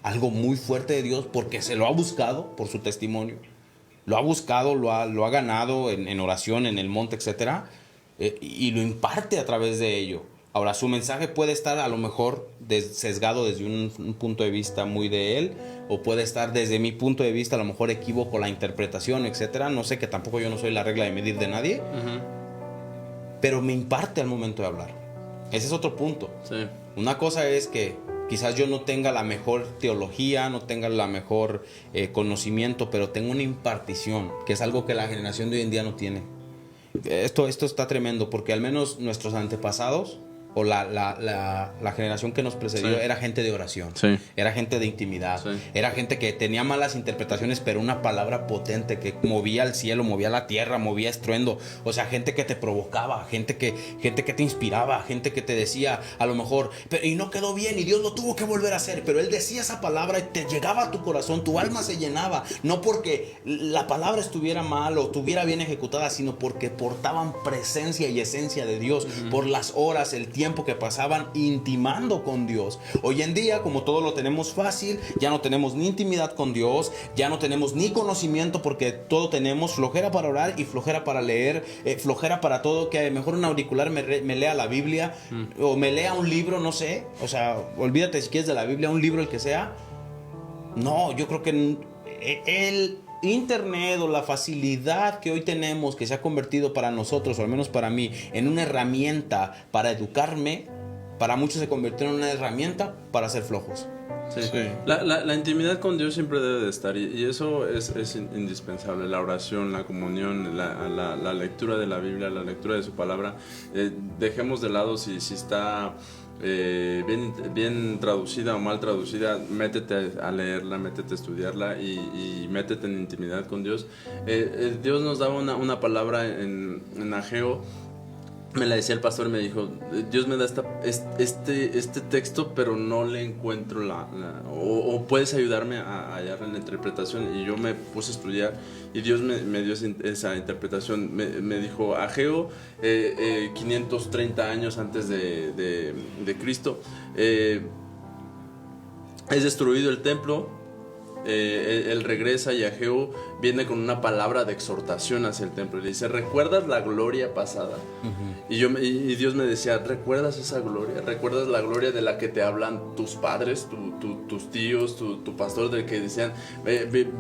algo muy fuerte de Dios, porque se lo ha buscado por su testimonio. Lo ha buscado, lo ha ganado en oración, en el monte, etcétera, y lo imparte a través de ello. Ahora, su mensaje puede estar a lo mejor sesgado desde un punto de vista muy de él, o puede estar desde mi punto de vista a lo mejor equívoco la interpretación, etcétera. No sé, que tampoco yo no soy la regla de medir de nadie, pero me imparte al momento de hablar. Ese es otro punto. Sí. Una cosa es que quizás yo no tenga la mejor teología, no tenga la mejor conocimiento, pero tengo una impartición, que es algo que la generación de hoy en día no tiene. Esto está tremendo, porque al menos nuestros antepasados o la generación que nos precedió, sí, era gente de oración, sí, era gente de intimidad, sí, era gente que tenía malas interpretaciones, pero una palabra potente que movía el cielo, movía la tierra, movía estruendo. O sea, gente que te provocaba, gente que te inspiraba, gente que te decía a lo mejor, pero y no quedó bien y Dios lo tuvo que volver a hacer, pero él decía esa palabra y te llegaba a tu corazón, tu alma se llenaba, no porque la palabra estuviera mal o estuviera bien ejecutada, sino porque portaban presencia y esencia de Dios, por las horas, el tiempo que pasaban intimando con Dios. Hoy en día, como todo lo tenemos fácil, ya no tenemos ni intimidad con Dios, ya no tenemos ni conocimiento, porque todo tenemos flojera para orar y flojera para leer, flojera para todo, que mejor un auricular me lea la Biblia o me lea un libro, no sé. O sea, olvídate si quieres de la Biblia, un libro el que sea. No, yo creo que el internet o la facilidad que hoy tenemos, que se ha convertido para nosotros, o al menos para mí, en una herramienta para educarme, para muchos se convirtió en una herramienta para ser flojos. Sí. Sí. La intimidad con Dios siempre debe de estar, y eso es indispensable. La oración, la comunión, la lectura de la Biblia, la lectura de su palabra. Dejemos de lado si está bien traducida o mal traducida. Métete a leerla, métete a estudiarla y métete en intimidad con Dios. Dios nos daba una palabra en Ageo. Me la decía el pastor y me dijo, Dios me da este texto, pero no le encuentro o puedes ayudarme a hallar la interpretación. Y yo me puse a estudiar y Dios me dio esa interpretación. Me dijo, Ageo, 530 años antes de Cristo, es destruido el templo. Él regresa y Ageo viene con una palabra de exhortación hacia el templo y le dice, ¿recuerdas la gloria pasada? Y Dios me decía, ¿recuerdas esa gloria? ¿Recuerdas la gloria de la que te hablan tus padres, tus tíos, tu pastor, del que decían,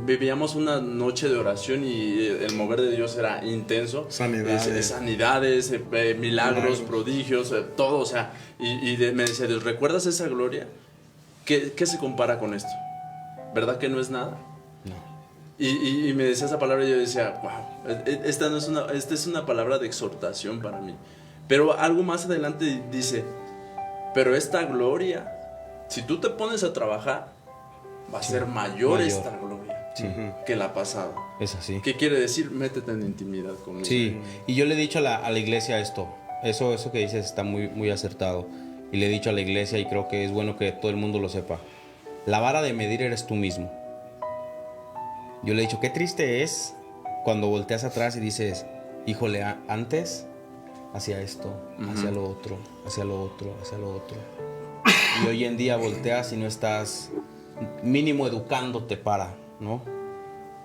vivíamos una noche de oración y el mover de Dios era intenso? Sanidades, milagros, prodigios, todo. O sea, me decía Dios, ¿recuerdas esa gloria? ¿Qué se compara con esto? ¿Verdad que no es nada? No. Y me decía esa palabra y yo decía, wow, esta es una palabra de exhortación para mí. Pero algo más adelante dice, pero esta gloria, si tú te pones a trabajar, va a ser mayor esta gloria que la pasada. Es así. ¿Qué quiere decir? Métete en intimidad conmigo. Sí, y yo le he dicho a la iglesia esto. Eso que dices está muy, muy acertado. Y le he dicho a la iglesia, y creo que es bueno que todo el mundo lo sepa. La vara de medir eres tú mismo. Yo le he dicho, qué triste es cuando volteas atrás y dices, híjole, antes hacía esto, hacía lo otro, hacía lo otro, hacía lo otro. Y hoy en día volteas y no estás mínimo educándote para, ¿no?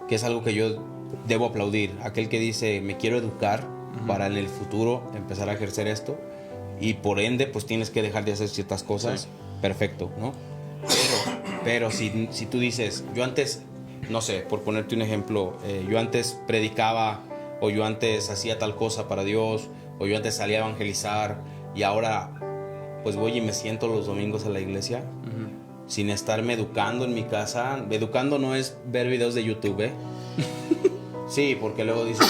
Que es algo que yo debo aplaudir. Aquel que dice, me quiero educar para en el futuro empezar a ejercer esto. Y por ende, pues tienes que dejar de hacer ciertas cosas. Sí. Perfecto, ¿no? Pero si tú dices, yo antes, no sé, por ponerte un ejemplo, yo antes predicaba, o yo antes hacía tal cosa para Dios, o yo antes salía a evangelizar, y ahora pues voy y me siento los domingos a la iglesia, sin estarme educando en mi casa. Educando no es ver videos de YouTube, ¿eh? Sí, porque luego dicen,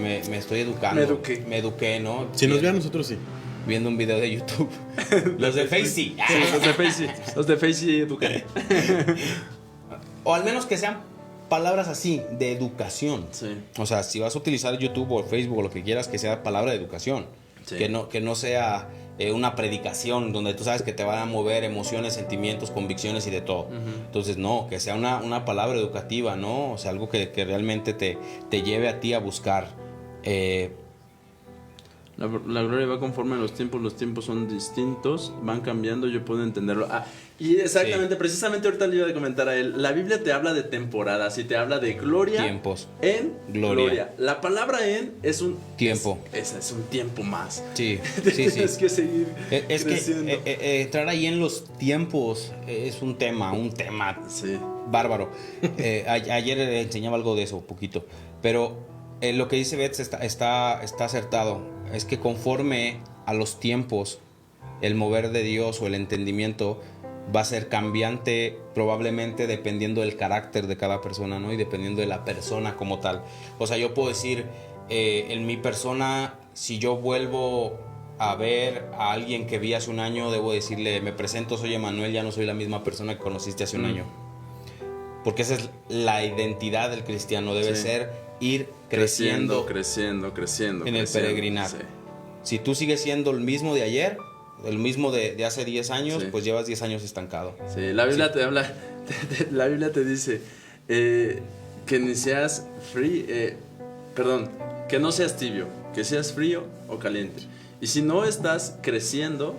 me estoy educando. Me eduqué, ¿no? Si nos ve a nosotros, sí. Viendo un video de YouTube. Los de Facey. Sí, los de Facey educan. O al menos que sean palabras así, de educación. Sí. O sea, si vas a utilizar YouTube o Facebook o lo que quieras, que sea palabra de educación. Sí. Que no sea una predicación donde tú sabes que te van a mover emociones, sentimientos, convicciones y de todo. Entonces, no, que sea una palabra educativa, ¿no? O sea, algo que realmente te lleve a ti a buscar La gloria va conforme a los tiempos son distintos, van cambiando, yo puedo entenderlo. Y exactamente, precisamente ahorita le iba a comentar a él, la Biblia te habla de temporadas y te habla de gloria Tiempos. en Gloria. La palabra en es un Tiempo. Es un tiempo más. Sí, Tienes que seguir Es creciendo. que entrar ahí en los tiempos es un tema Sí. bárbaro. Ayer enseñaba algo de eso, poquito. Pero lo que dice Beth está acertado. Es que conforme a los tiempos, el mover de Dios o el entendimiento va a ser cambiante, probablemente dependiendo del carácter de cada persona, ¿no? Y dependiendo de la persona como tal. O sea, yo puedo decir, en mi persona, si yo vuelvo a ver a alguien que vi hace un año, debo decirle, me presento, soy Emanuel, ya no soy la misma persona que conociste hace un año. Porque esa es la identidad del cristiano, debe ser ir creciendo creciendo en el peregrinar. Sí. Si tú sigues siendo el mismo de ayer, el mismo de hace 10 años, Sí. pues llevas 10 años estancado. Sí, la Biblia te habla, la Biblia te dice que ni seas que no seas tibio, que seas frío o caliente. Y si no estás creciendo,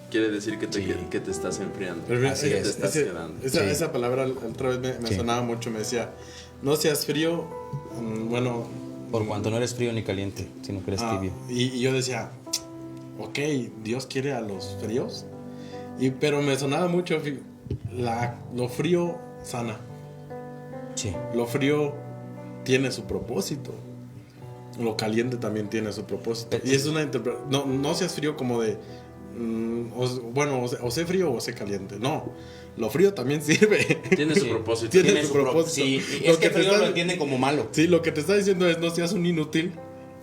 quiere decir que te estás enfriando. Así que es. te estás quedando. Esa palabra otra vez me sonaba mucho, me decía, no seas frío, bueno... Por cuanto no eres frío ni caliente, sino que eres tibio. Y yo decía, ok, Dios quiere a los fríos, pero me sonaba mucho, lo frío sana, Sí. lo frío tiene su propósito, lo caliente también tiene su propósito. Y es una interpretación, no seas frío como de, o sé frío o sé caliente, no. Lo frío también sirve. Tiene su propósito. Tiene su propósito. Sí, Lo es que te frío está- lo entienden como malo. Sí, lo que te está diciendo es no seas un inútil,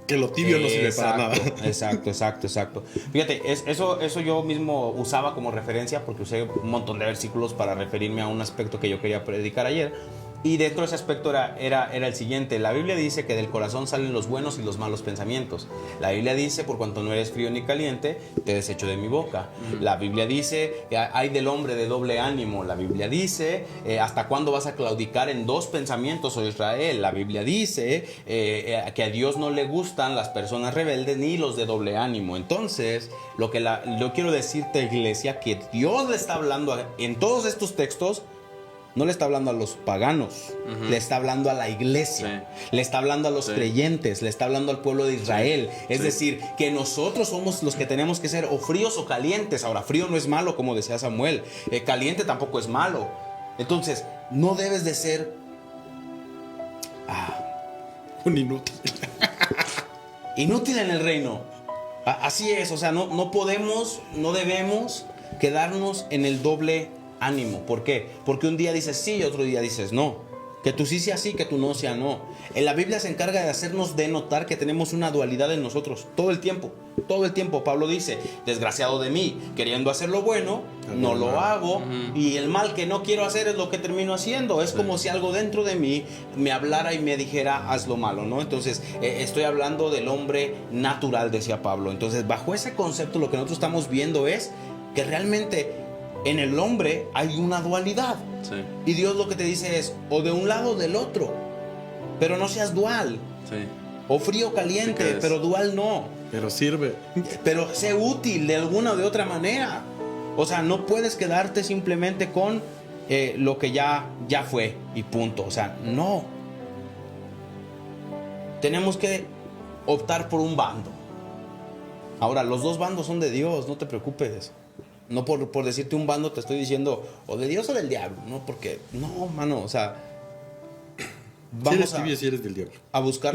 que lo tibio no sirve para nada. Exacto. Fíjate, eso yo mismo usaba como referencia porque usé un montón de versículos para referirme a un aspecto que yo quería predicar ayer. Y dentro de ese aspecto era el siguiente. La Biblia dice que del corazón salen los buenos y los malos pensamientos. La Biblia dice, por cuanto no eres frío ni caliente, te desecho de mi boca. La Biblia dice, hay del hombre de doble ánimo. La Biblia dice, ¿hasta cuándo vas a claudicar en dos pensamientos, oh Israel? La Biblia dice que a Dios no le gustan las personas rebeldes ni los de doble ánimo. Entonces, yo quiero decirte, iglesia, que Dios le está hablando en todos estos textos. No le está hablando a los paganos, le está hablando a la iglesia, le está hablando a los creyentes, le está hablando al pueblo de Israel. Es decir, que nosotros somos los que tenemos que ser o fríos o calientes. Ahora, frío no es malo, como decía Samuel, caliente tampoco es malo. Entonces, no debes de ser Un inútil. inútil en el reino. Así es, o sea, no podemos, no debemos quedarnos en el doble ánimo. ¿Por qué? Porque un día dices sí y otro día dices no. Que tú sí sea sí, que tú no sea no. En la Biblia se encarga de hacernos denotar que tenemos una dualidad en nosotros todo el tiempo. Todo el tiempo. Pablo dice, desgraciado de mí, queriendo hacer lo bueno, no lo hago. Y el mal que no quiero hacer es lo que termino haciendo. Es como si algo dentro de mí me hablara y me dijera, haz lo malo, ¿no? Entonces, estoy hablando del hombre natural, decía Pablo. Entonces, bajo ese concepto, lo que nosotros estamos viendo es que realmente en el hombre hay una dualidad. Sí. Y Dios lo que te dice es, o de un lado o del otro. Pero no seas dual. Sí. O frío o caliente, pero dual no. Pero sirve. Pero sé útil de alguna o de otra manera. O sea, no puedes quedarte simplemente con lo que ya fue y punto. O sea, no. Tenemos que optar por un bando. Ahora, los dos bandos son de Dios, no te preocupes. No por decirte un bando te estoy diciendo o de Dios o del diablo, ¿no? Porque, no, mano, o sea, Si eres tibio, si eres del diablo. a buscar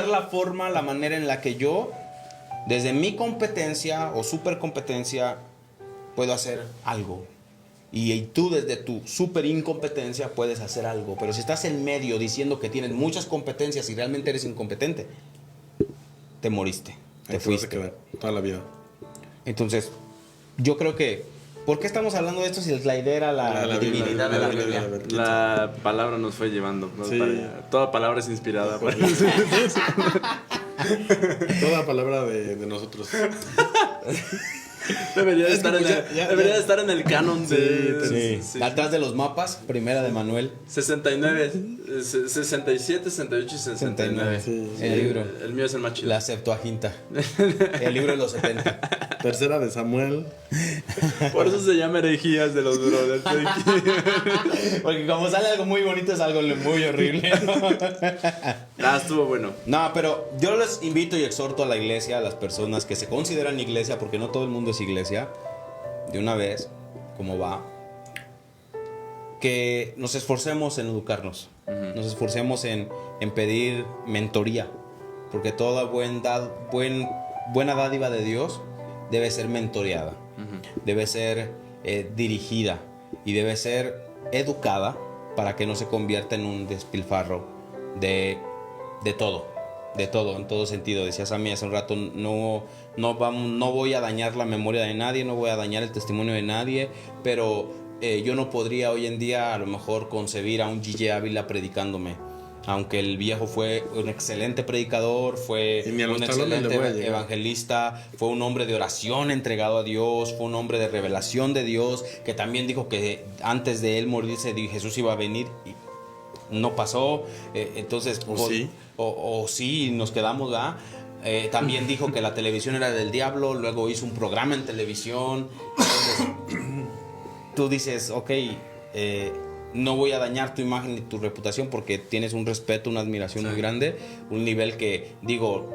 la forma, la manera en la que yo, desde mi competencia o supercompetencia, puedo hacer algo. Y tú desde tu super incompetencia puedes hacer algo. Pero si estás en medio diciendo que tienes muchas competencias y realmente eres incompetente, te moriste, te Ahí vas a fuiste. quedar toda la vida. Entonces, yo creo que, ¿por qué estamos hablando de esto si la idea era la divinidad de la Biblia? La palabra nos fue llevando, ¿no? Sí. Para allá. Toda palabra es inspirada. Toda palabra de nosotros. Debería de estar, ya. estar en el canon de... Sí. Atrás de los mapas, primera de Manuel. 69, 67, 68 y 69. Sí. El libro. El mío es el más chido. La Septuaginta. El libro de los 70. Tercera de Samuel. Por eso se llama herejías de los brothers. Porque como sale algo muy bonito, es algo muy horrible. Estuvo bueno. No, pero yo les invito y exhorto a la iglesia, a las personas que se consideran iglesia, porque no todo el mundo es iglesia, de una vez, como va, que nos esforcemos en educarnos, nos esforcemos en pedir mentoría, porque toda buena dádiva de Dios debe ser mentoreada, debe ser dirigida y debe ser educada para que no se convierta en un despilfarro de todo, en todo sentido. Decías a mí hace un rato, no voy a dañar la memoria de nadie, no voy a dañar el testimonio de nadie, pero yo no podría hoy en día a lo mejor concebir a un G.J. Ávila predicándome. Aunque el viejo fue un excelente predicador, fue un excelente evangelista, fue un hombre de oración entregado a Dios, fue un hombre de revelación de Dios, que también dijo que antes de él morirse Jesús iba a venir y no pasó. Entonces, sí, nos quedamos, ¿verdad? También dijo que la televisión era del diablo, luego hizo un programa en televisión. Entonces, tú dices, ok, no voy a dañar tu imagen ni tu reputación porque tienes un respeto, una admiración muy grande, un nivel que, digo,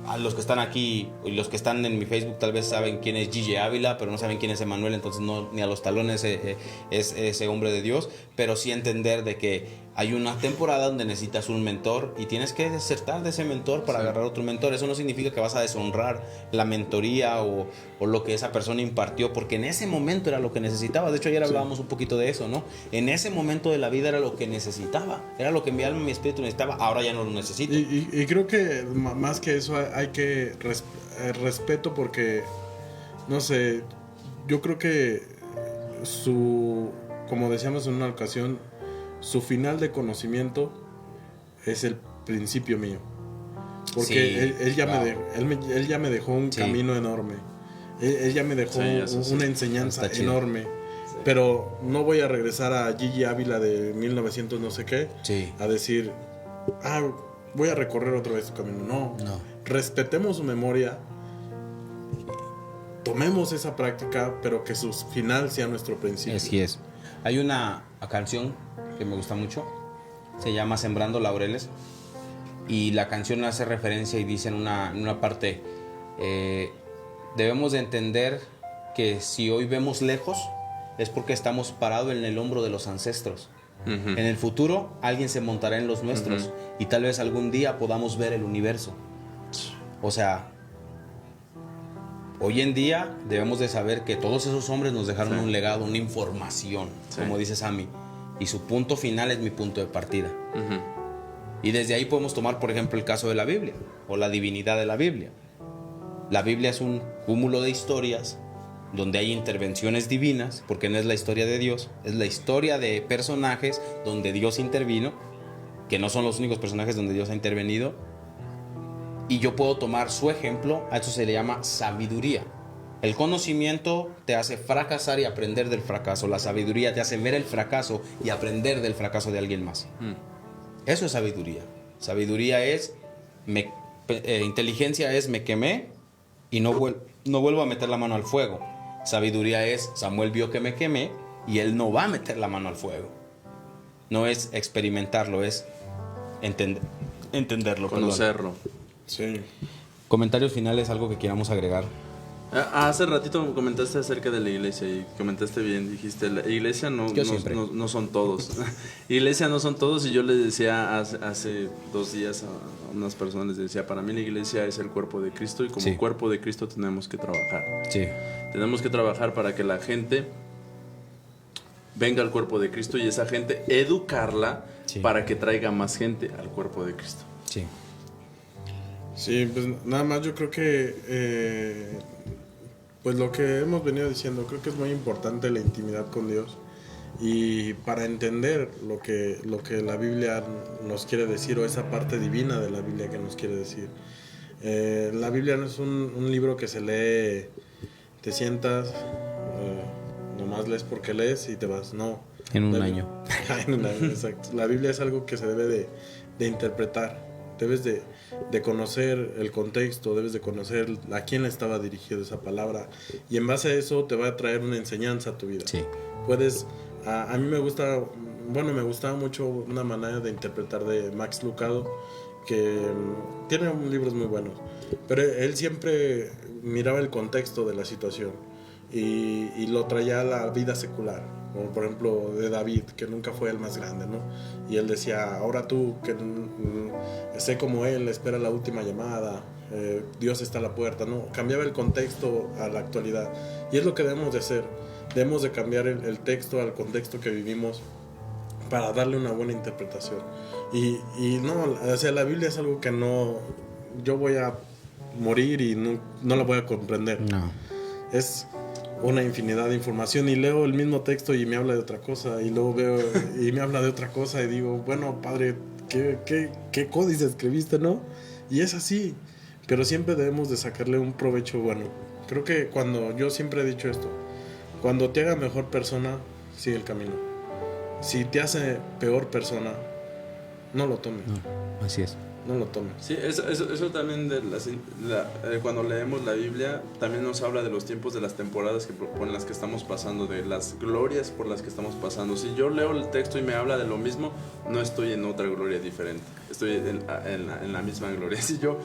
a los que están aquí y los que están en mi Facebook tal vez saben quién es G.J. Ávila, pero no saben quién es Emanuel, entonces no, ni a los talones es ese hombre de Dios, pero sí entender de que hay una temporada donde necesitas un mentor y tienes que desertar de ese mentor para agarrar otro mentor. Eso no significa que vas a deshonrar la mentoría o lo que esa persona impartió, porque en ese momento era lo que necesitaba. De hecho, ayer hablábamos un poquito de eso, ¿no? En ese momento de la vida era lo que necesitaba, era lo que mi alma y mi espíritu necesitaba, ahora ya no lo necesito. Y creo que más que eso hay que respeto, porque no sé, yo creo que como decíamos en una ocasión, su final de conocimiento es el principio mío, porque sí, él ya me dejó un camino enorme, él ya me dejó una enseñanza enorme. Pero no voy a regresar a G.J. Ávila de 1900 no sé qué, a decir, voy a recorrer otra vez su camino. No. Respetemos su memoria, tomemos esa práctica, pero que su final sea nuestro principio. Así es. Hay una canción que me gusta mucho, se llama Sembrando Laureles, y la canción hace referencia y dice en una parte, debemos de entender que si hoy vemos lejos es porque estamos parados en el hombro de los ancestros. En el futuro alguien se montará en los nuestros y tal vez algún día podamos ver el universo. O sea, hoy en día debemos de saber que todos esos hombres nos dejaron un legado, una información, como dice Sammy, y su punto final es mi punto de partida. Y desde ahí podemos tomar, por ejemplo, el caso de la Biblia o la divinidad de la Biblia. La Biblia es un cúmulo de historias donde hay intervenciones divinas, porque no es la historia de Dios, es la historia de personajes donde Dios intervino, que no son los únicos personajes donde Dios ha intervenido, y yo puedo tomar su ejemplo. A eso se le llama sabiduría. El conocimiento te hace fracasar y aprender del fracaso. La sabiduría te hace ver el fracaso y aprender del fracaso de alguien más. Eso es sabiduría. Sabiduría es, inteligencia es, me quemé y no vuelvo a meter la mano al fuego. Sabiduría es, Samuel vio que me quemé y él no va a meter la mano al fuego. No es experimentarlo, es entenderlo. Conocerlo. Sí. Comentarios finales, algo que quieramos agregar. Hace ratito comentaste acerca de la iglesia y comentaste bien, dijiste, la iglesia no son todos. Iglesia no son todos, y yo les decía hace 2 días a unas personas, les decía, para mí la iglesia es el cuerpo de Cristo y como cuerpo de Cristo tenemos que trabajar. Tenemos que trabajar para que la gente venga al cuerpo de Cristo y esa gente educarla para que traiga más gente al cuerpo de Cristo. Sí, pues nada más yo creo que pues lo que hemos venido diciendo, creo que es muy importante la intimidad con Dios, y para entender lo que la Biblia nos quiere decir, o esa parte divina de la Biblia que nos quiere decir. La Biblia no es un libro que se lee te sientas, nomás lees porque lees y te vas. No. En un La- año. En un año, exacto. La Biblia es algo que se debe de interpretar. Debes de conocer el contexto, debes de conocer a quién le estaba dirigido esa palabra. Y en base a eso te va a traer una enseñanza a tu vida. Sí. Puedes, a mí me gustaba mucho una manera de interpretar de Max Lucado, que tiene libros muy buenos, pero él siempre miraba el contexto de la situación y lo traía a la vida secular, como por ejemplo de David, que nunca fue el más grande, ¿no? Y él decía, ahora tú, que sé como él, espera la última llamada, Dios está a la puerta, ¿no? Cambiaba el contexto a la actualidad, y es lo que debemos de hacer. Debemos de cambiar el texto al contexto que vivimos para darle una buena interpretación. Y no, o sea, la Biblia es algo que no, yo voy a morir y no la voy a comprender. No. Es una infinidad de información y leo el mismo texto y me habla de otra cosa, y luego veo y me habla de otra cosa y digo, bueno, padre, ¿qué códice escribiste, no? Y es así, pero siempre debemos de sacarle un provecho bueno. Creo que yo siempre he dicho esto, cuando te haga mejor persona, sigue el camino. Si te hace peor persona, no lo tomes. No, así es. No lo tomes. Sí, eso también cuando leemos la Biblia también nos habla de los tiempos, de las temporadas por las que estamos pasando, de las glorias por las que estamos pasando. Si yo leo el texto y me habla de lo mismo, no estoy en otra gloria diferente, estoy en la misma gloria. Si yo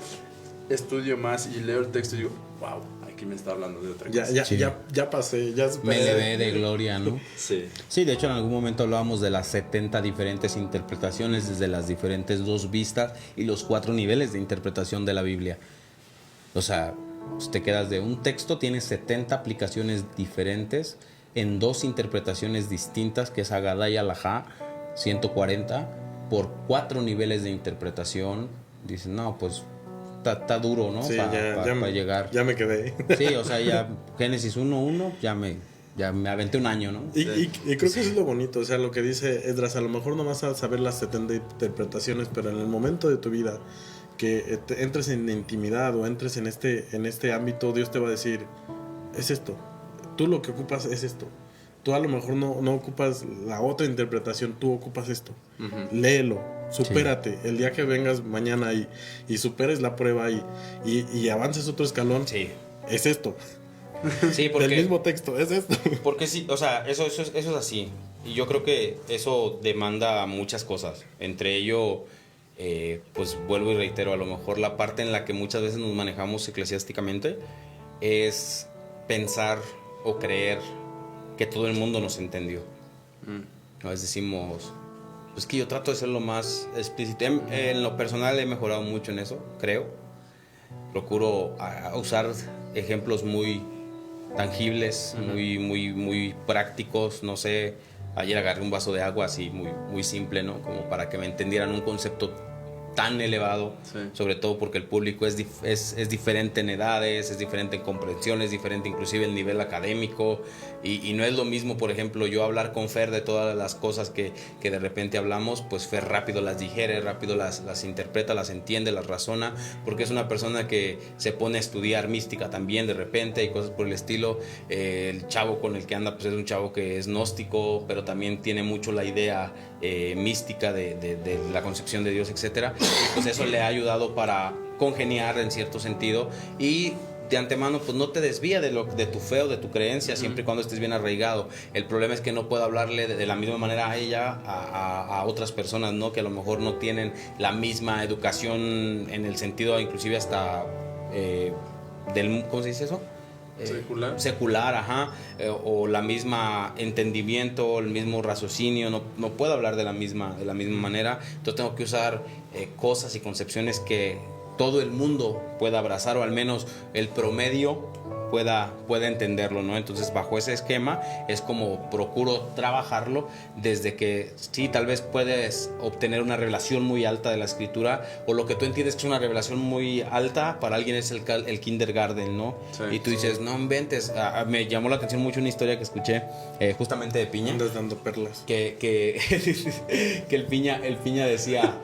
estudio más y leo el texto y digo, wow, aquí me está hablando de otra cosa. Sí. Ya pasé, ya Me superé. elevé de gloria, ¿no? Sí. Sí, de hecho en algún momento hablábamos de las 70 diferentes interpretaciones desde las diferentes dos vistas y los 4 niveles de interpretación de la Biblia. O sea, si te quedas de un texto, tienes 70 aplicaciones diferentes en 2 interpretaciones distintas, que es Agadá y Alajá, 140, por 4 niveles de interpretación. Dices, no, pues está duro, ¿no? Sí, Para llegar. Ya me quedé. Sí, o sea, ya Génesis 1:1, ya me aventé un año, ¿no? Y creo que eso es lo bonito, o sea, lo que dice Esdras, a lo mejor no vas a saber las 70 interpretaciones, pero en el momento de tu vida que entres en intimidad o entres en este ámbito, Dios te va a decir, es esto, tú lo que ocupas es esto. Tú a lo mejor no ocupas la otra interpretación, tú ocupas esto. Léelo, supérate. El día que vengas mañana y superes la prueba y avances otro escalón, es esto. Sí, porque Del mismo texto, es esto. Porque sí, o sea, eso es así. Y yo creo que eso demanda muchas cosas. Entre ello, pues vuelvo y reitero, a lo mejor la parte en la que muchas veces nos manejamos eclesiásticamente es pensar o creer que todo el mundo nos entendió. A veces decimos, pues que yo trato de ser lo más explícito. En lo personal he mejorado mucho en eso, creo. Procuro usar ejemplos muy tangibles, muy prácticos. No sé, ayer agarré un vaso de agua así muy simple, ¿no? Como para que me entendieran un concepto tan elevado, sobre todo porque el público es diferente en edades, es diferente en comprensión, es diferente inclusive el nivel académico, y no es lo mismo, por ejemplo, yo hablar con Fer de todas las cosas que de repente hablamos, pues Fer rápido las digiere, rápido las interpreta, las entiende, las razona, porque es una persona que se pone a estudiar mística también de repente y cosas por el estilo. El chavo con el que anda pues es un chavo que es gnóstico, pero también tiene mucho la idea mística de la concepción de Dios, etcétera. Pues eso le ha ayudado para congeniar en cierto sentido, y de antemano pues no te desvía de tu fe o de tu creencia, siempre y cuando estés bien arraigado. El problema es que no puedo hablarle de la misma manera a ella a otras personas, ¿no? Que a lo mejor no tienen la misma educación en el sentido inclusive hasta ¿cómo se dice eso? Secular, ajá, o la misma entendimiento, el mismo raciocinio. No puedo hablar de la misma manera. Entonces tengo que usar cosas y concepciones que todo el mundo pueda abrazar, o al menos el promedio pueda entenderlo, ¿no? Entonces bajo ese esquema es como procuro trabajarlo, desde que sí, tal vez puedes obtener una revelación muy alta de la escritura, o lo que tú entiendes que es una revelación muy alta, para alguien es el kindergarten, ¿no? Sí, y tú dices, no inventes. Me llamó la atención mucho una historia que escuché justamente de Piña. Andas dando perlas. Que el Piña decía,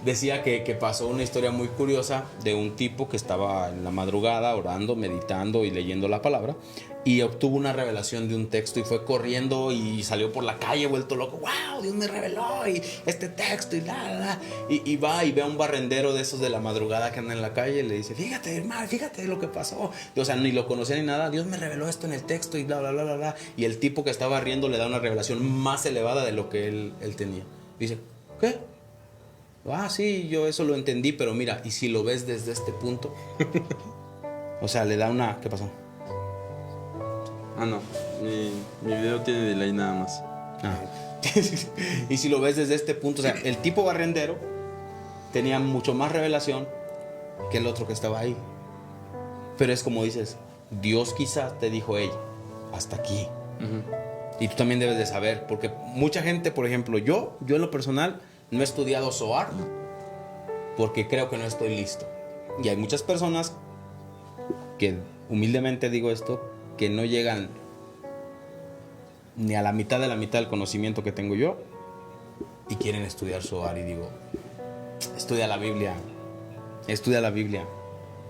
decía que pasó una historia muy curiosa de un tipo que estaba en la madrugada orando, meditando y leyendo la palabra, y obtuvo una revelación de un texto y fue corriendo y salió por la calle vuelto loco. ¡Wow! Dios me reveló y este texto y la. Y va y ve a un barrendero de esos de la madrugada que anda en la calle y le dice, fíjate, hermano, fíjate lo que pasó. O sea, ni lo conocía ni nada. Dios me reveló esto en el texto y bla, bla, bla, bla, bla. Y el tipo que estaba riendo le da una revelación más elevada de lo que él tenía. Dice, ¿qué? Ah, sí, yo eso lo entendí, pero mira, ¿y si lo ves desde este punto? O sea, le da una... ¿Qué pasó? Ah, no. Mi video tiene delay nada más. Ah. Y si lo ves desde este punto, o sea, el tipo barrendero tenía mucho más revelación que el otro que estaba ahí. Pero es como dices, Dios quizás te dijo, hey, hasta aquí. Y tú también debes de saber, porque mucha gente, por ejemplo, yo en lo personal no he estudiado Zohar porque creo que no estoy listo. Y hay muchas personas que, humildemente digo esto, que no llegan ni a la mitad del conocimiento que tengo yo y quieren estudiar Zohar. Y digo, estudia la Biblia,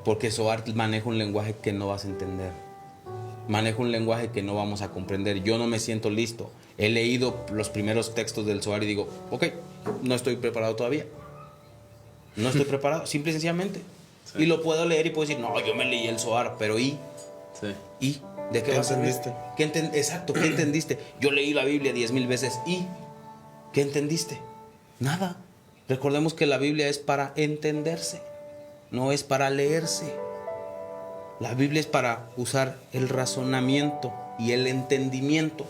porque Zohar maneja un lenguaje que no vas a entender, maneja un lenguaje que no vamos a comprender. Yo no me siento listo. He leído los primeros textos del Zohar y digo, ok, no estoy preparado todavía. No estoy preparado, simple y sencillamente. Sí. Y lo puedo leer y puedo decir, no, yo me leí el Zohar, pero ¿y? Sí. ¿Y? ¿De qué vas a ver? Exacto, ¿qué entendiste? Yo leí la Biblia 10,000 veces. ¿Y? ¿Qué entendiste? Nada. Recordemos que la Biblia es para entenderse, no es para leerse. La Biblia es para usar el razonamiento y el entendimiento.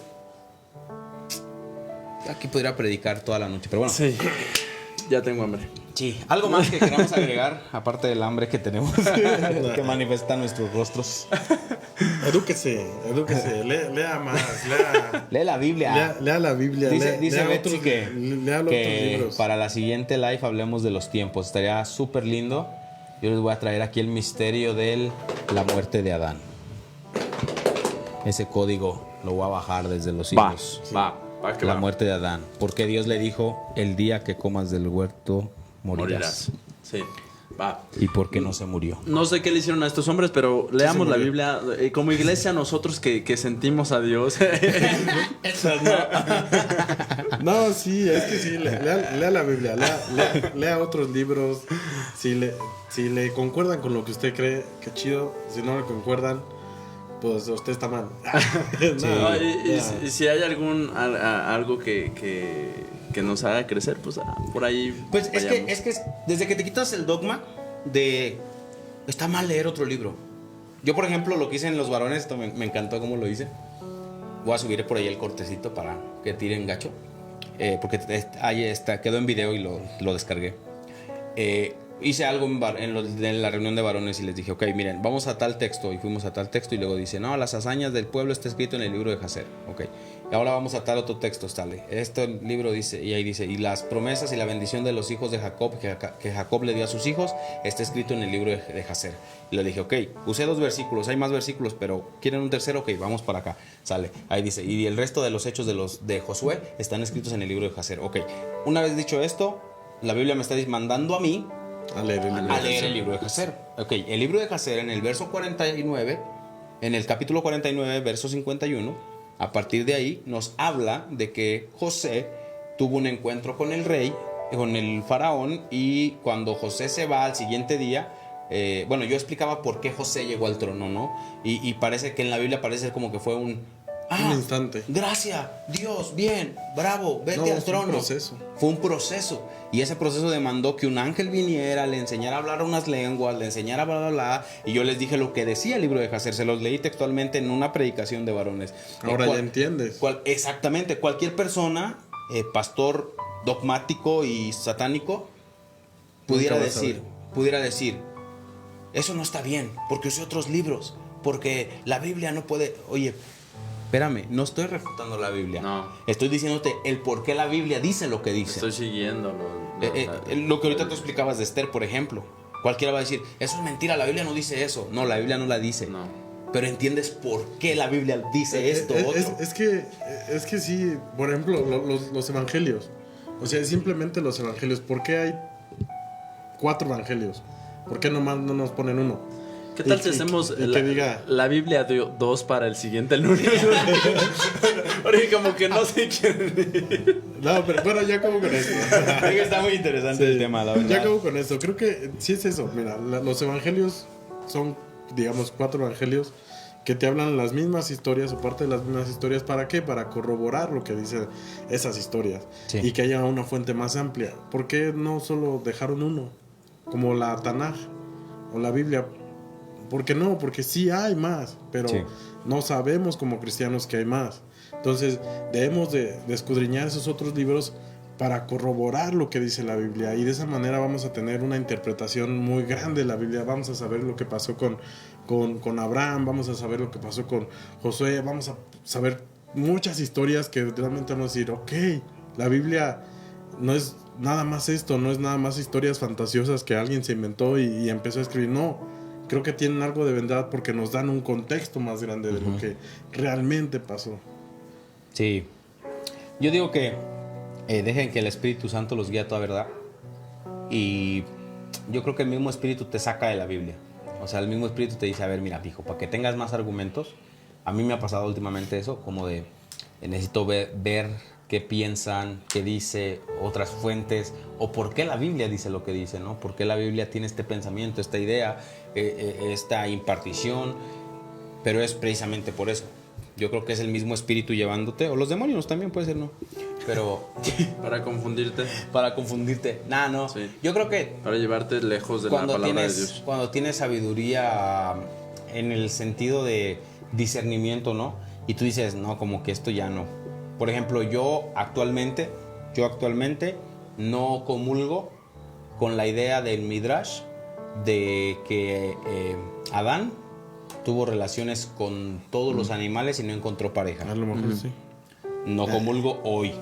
Aquí podría predicar toda la noche, pero bueno. Sí, ya tengo hambre. Sí, algo más que queramos agregar, aparte del hambre que tenemos, que manifiesta nuestros rostros. Edúquese, lea más, lee la Biblia. Lea la Biblia. Dice lea Betsy otros, que otros libros. para la siguiente live hablemos de los tiempos. Estaría súper lindo. Yo les voy a traer aquí el misterio de la muerte de Adán. Ese código lo voy a bajar desde los siglos. La muerte de Adán. Porque Dios le dijo, el día que comas del huerto morirás. Sí, va. ¿Y por qué no se murió? No sé qué le hicieron a estos hombres, pero leamos la Biblia. Como iglesia, nosotros que sentimos a Dios. No, sí, es que sí. Lea la Biblia. Lea otros libros. Si le concuerdan con lo que usted cree, qué chido. Si no le concuerdan, pues usted está mal. Y si hay algo que nos haga crecer, pues por ahí. Pues es que desde que te quitas el dogma de está mal leer otro libro. Yo, por ejemplo, lo que hice en Los Varones, esto me encantó cómo lo hice. Voy a subir por ahí el cortecito para que tiren gacho. Porque ahí está, quedó en video y lo descargué. Hice algo en la reunión de varones y les dije, ok, miren, vamos a tal texto. Y fuimos a tal texto y luego dice, no, las hazañas del pueblo está escrito en el libro de Jacer. Ok, y ahora vamos a tal otro texto, sale. Este libro dice, y ahí dice, y las promesas y la bendición de los hijos de Jacob, que Jacob le dio a sus hijos, está escrito en el libro de Jacer. Y le dije, ok, usé 2 versículos, hay más versículos, pero ¿quieren un tercero? Ok, vamos para acá, sale. Ahí dice, y el resto de los hechos de Josué están escritos en el libro de Jacer. Ok, una vez dicho esto, la Biblia me está mandando a mí a leer el libro de Jacer. Ok, el libro de Jacer en el verso 49, en el capítulo 49, verso 51, a partir de ahí nos habla de que José tuvo un encuentro con el rey, con el faraón, y cuando José se va al siguiente día, yo explicaba por qué José llegó al trono, ¿no? Y parece que en la Biblia parece como que fue un instante. Gracias, Dios, bien, bravo, vete al trono. Fue un proceso. Y ese proceso demandó que un ángel viniera, le enseñara a hablar unas lenguas, le enseñara bla, bla, bla. Y yo les dije lo que decía el libro de Jacer. Se los leí textualmente en una predicación de varones. Ahora ya entiendes. Exactamente. Cualquier persona, pastor dogmático y satánico, pudiera decir, eso no está bien, porque usé otros libros, porque la Biblia no puede... Oye, espérame, no estoy refutando la Biblia. No. Estoy diciéndote el por qué la Biblia dice lo que dice. Estoy siguiendo. Lo que ahorita tú explicabas de Esther, por ejemplo. Cualquiera va a decir, eso es mentira, la Biblia no dice eso. No, la Biblia no la dice. No. Pero entiendes por qué la Biblia dice esto. Es que sí, por ejemplo, los evangelios. O sea, simplemente los evangelios. ¿Por qué hay 4 evangelios. ¿Por qué nomás no nos ponen uno? ¿Qué tal si hacemos que diga la Biblia 2 para el siguiente lunes? Porque como que no sé quién. No, pero bueno, ya acabo con eso. Creo que está muy interesante el tema, la verdad. Ya acabo con eso. Creo que sí es eso. Mira, los evangelios son, digamos, 4 evangelios que te hablan las mismas historias o parte de las mismas historias. ¿Para qué? Para corroborar lo que dicen esas historias. Sí. Y que haya una fuente más amplia. ¿Por qué no solo dejaron uno? Como la Tanaj o la Biblia. ¿Por qué no? Porque sí hay más, pero Sí. no sabemos como cristianos que hay más. Entonces debemos de escudriñar esos otros libros para corroborar lo que dice la Biblia, y de esa manera vamos a tener una interpretación muy grande de la Biblia. Vamos a saber lo que pasó con Abraham, vamos a saber lo que pasó con Josué, vamos a saber muchas historias que realmente vamos a decir, ok, la Biblia no es nada más esto, no es nada más historias fantasiosas que alguien se inventó y empezó a escribir. No, creo que tienen algo de verdad porque nos dan un contexto más grande de lo que realmente pasó. Sí. Yo digo que dejen que el Espíritu Santo los guíe a toda verdad. Y yo creo que el mismo Espíritu te saca de la Biblia. O sea, el mismo Espíritu te dice, a ver, mira, hijo, para que tengas más argumentos. A mí me ha pasado últimamente eso, como de necesito ver qué piensan, qué dice otras fuentes, o por qué la Biblia dice lo que dice, ¿no? Por qué la Biblia tiene este pensamiento, esta idea, esta impartición. Pero es precisamente por eso. Yo creo que es el mismo Espíritu llevándote, o los demonios también puede ser, ¿no? Pero Para confundirte. para confundirte. Nah, no. Sí. Yo creo que Para llevarte lejos de la palabra de Dios. cuando tienes sabiduría en el sentido de discernimiento, ¿no? Y tú dices, no, como que esto ya no. Por ejemplo, yo actualmente no comulgo con la idea del Midrash de que Adán tuvo relaciones con todos los animales y no encontró pareja. A lo mejor sí. No comulgo hoy.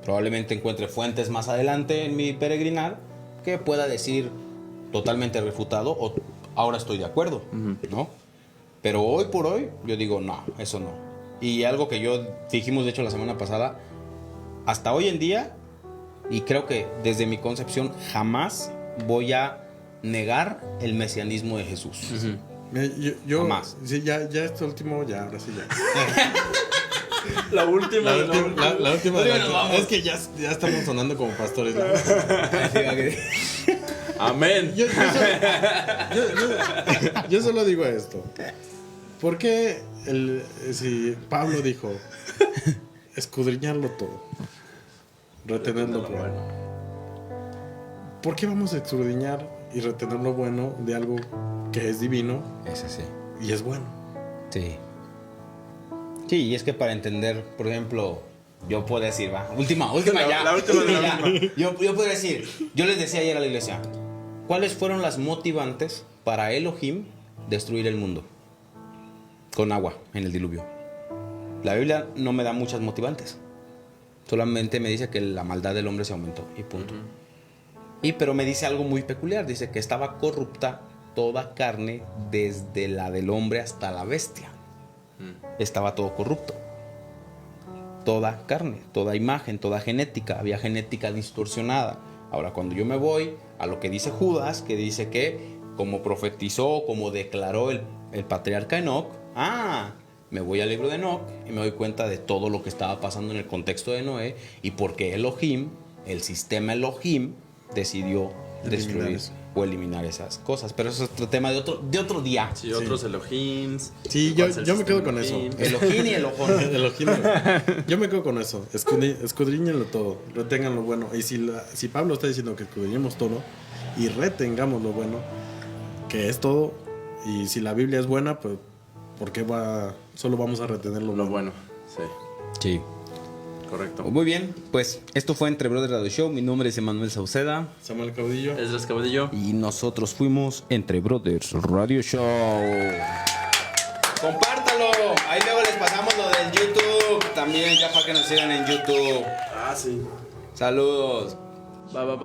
Probablemente encuentre fuentes más adelante en mi peregrinar que pueda decir totalmente refutado o ahora estoy de acuerdo, ¿no? Pero hoy por hoy yo digo, no, eso no. Y algo que yo dijimos, de hecho, la semana pasada, hasta hoy en día, y creo que desde mi concepción jamás voy a negar el mesianismo de Jesús. Mira, yo Jamás. sí, ya este último, ya, ahora sí, ya. La última. La última. Oye, nos vamos. Es que ya estamos sonando como pastores, ¿no? Amén. Yo solo digo esto. ¿Por qué si Pablo dijo escudriñarlo todo, retener lo bueno? ¿Por qué vamos a escudriñar y retener lo bueno de algo que es divino Ese sí. y es bueno? Sí. Sí, y es que para entender, por ejemplo, yo puedo decir, va, última ya. La última de la Ya. última. Yo puedo decir, yo les decía ayer a la iglesia, ¿cuáles fueron las motivantes para Elohim destruir el mundo? Con agua, en el diluvio. La Biblia no me da muchas motivantes. Solamente me dice que la maldad del hombre se aumentó y punto. Pero me dice algo muy peculiar, dice que estaba corrupta toda carne desde la del hombre hasta la bestia. Estaba todo corrupto. Toda carne, toda imagen, toda genética. Había genética distorsionada. Ahora, cuando yo me voy a lo que dice Judas, que dice que como profetizó, como declaró el patriarca Enoc, me voy al libro de Enoc y me doy cuenta de todo lo que estaba pasando en el contexto de Noé y por qué Elohim, el sistema Elohim, decidió destruir eso. o eliminar esas cosas. Pero eso es otro tema de otro día. Sí, otros Elohims. Sí, ¿Cuál es el yo me quedo sistema con eso. Elohim? Elohim y Elohim. Elohim. Yo me quedo con eso. Escudriñenlo todo, retengan lo bueno. Y si Pablo está diciendo que escudriñemos todo y retengamos lo bueno, que es todo, y si la Biblia es buena, pues ¿por qué solo vamos a retener lo Lo bueno? bueno. Sí, Sí. correcto. Muy bien, pues esto fue Entre Brothers Radio Show. Mi nombre es Emanuel Sauceda Samuel Caudillo. Esdras Caballillo. y nosotros fuimos Entre Brothers Radio Show. Compártalo. Ahí luego les pasamos lo del YouTube. También ya para que nos sigan en YouTube. Sí. Saludos. Va.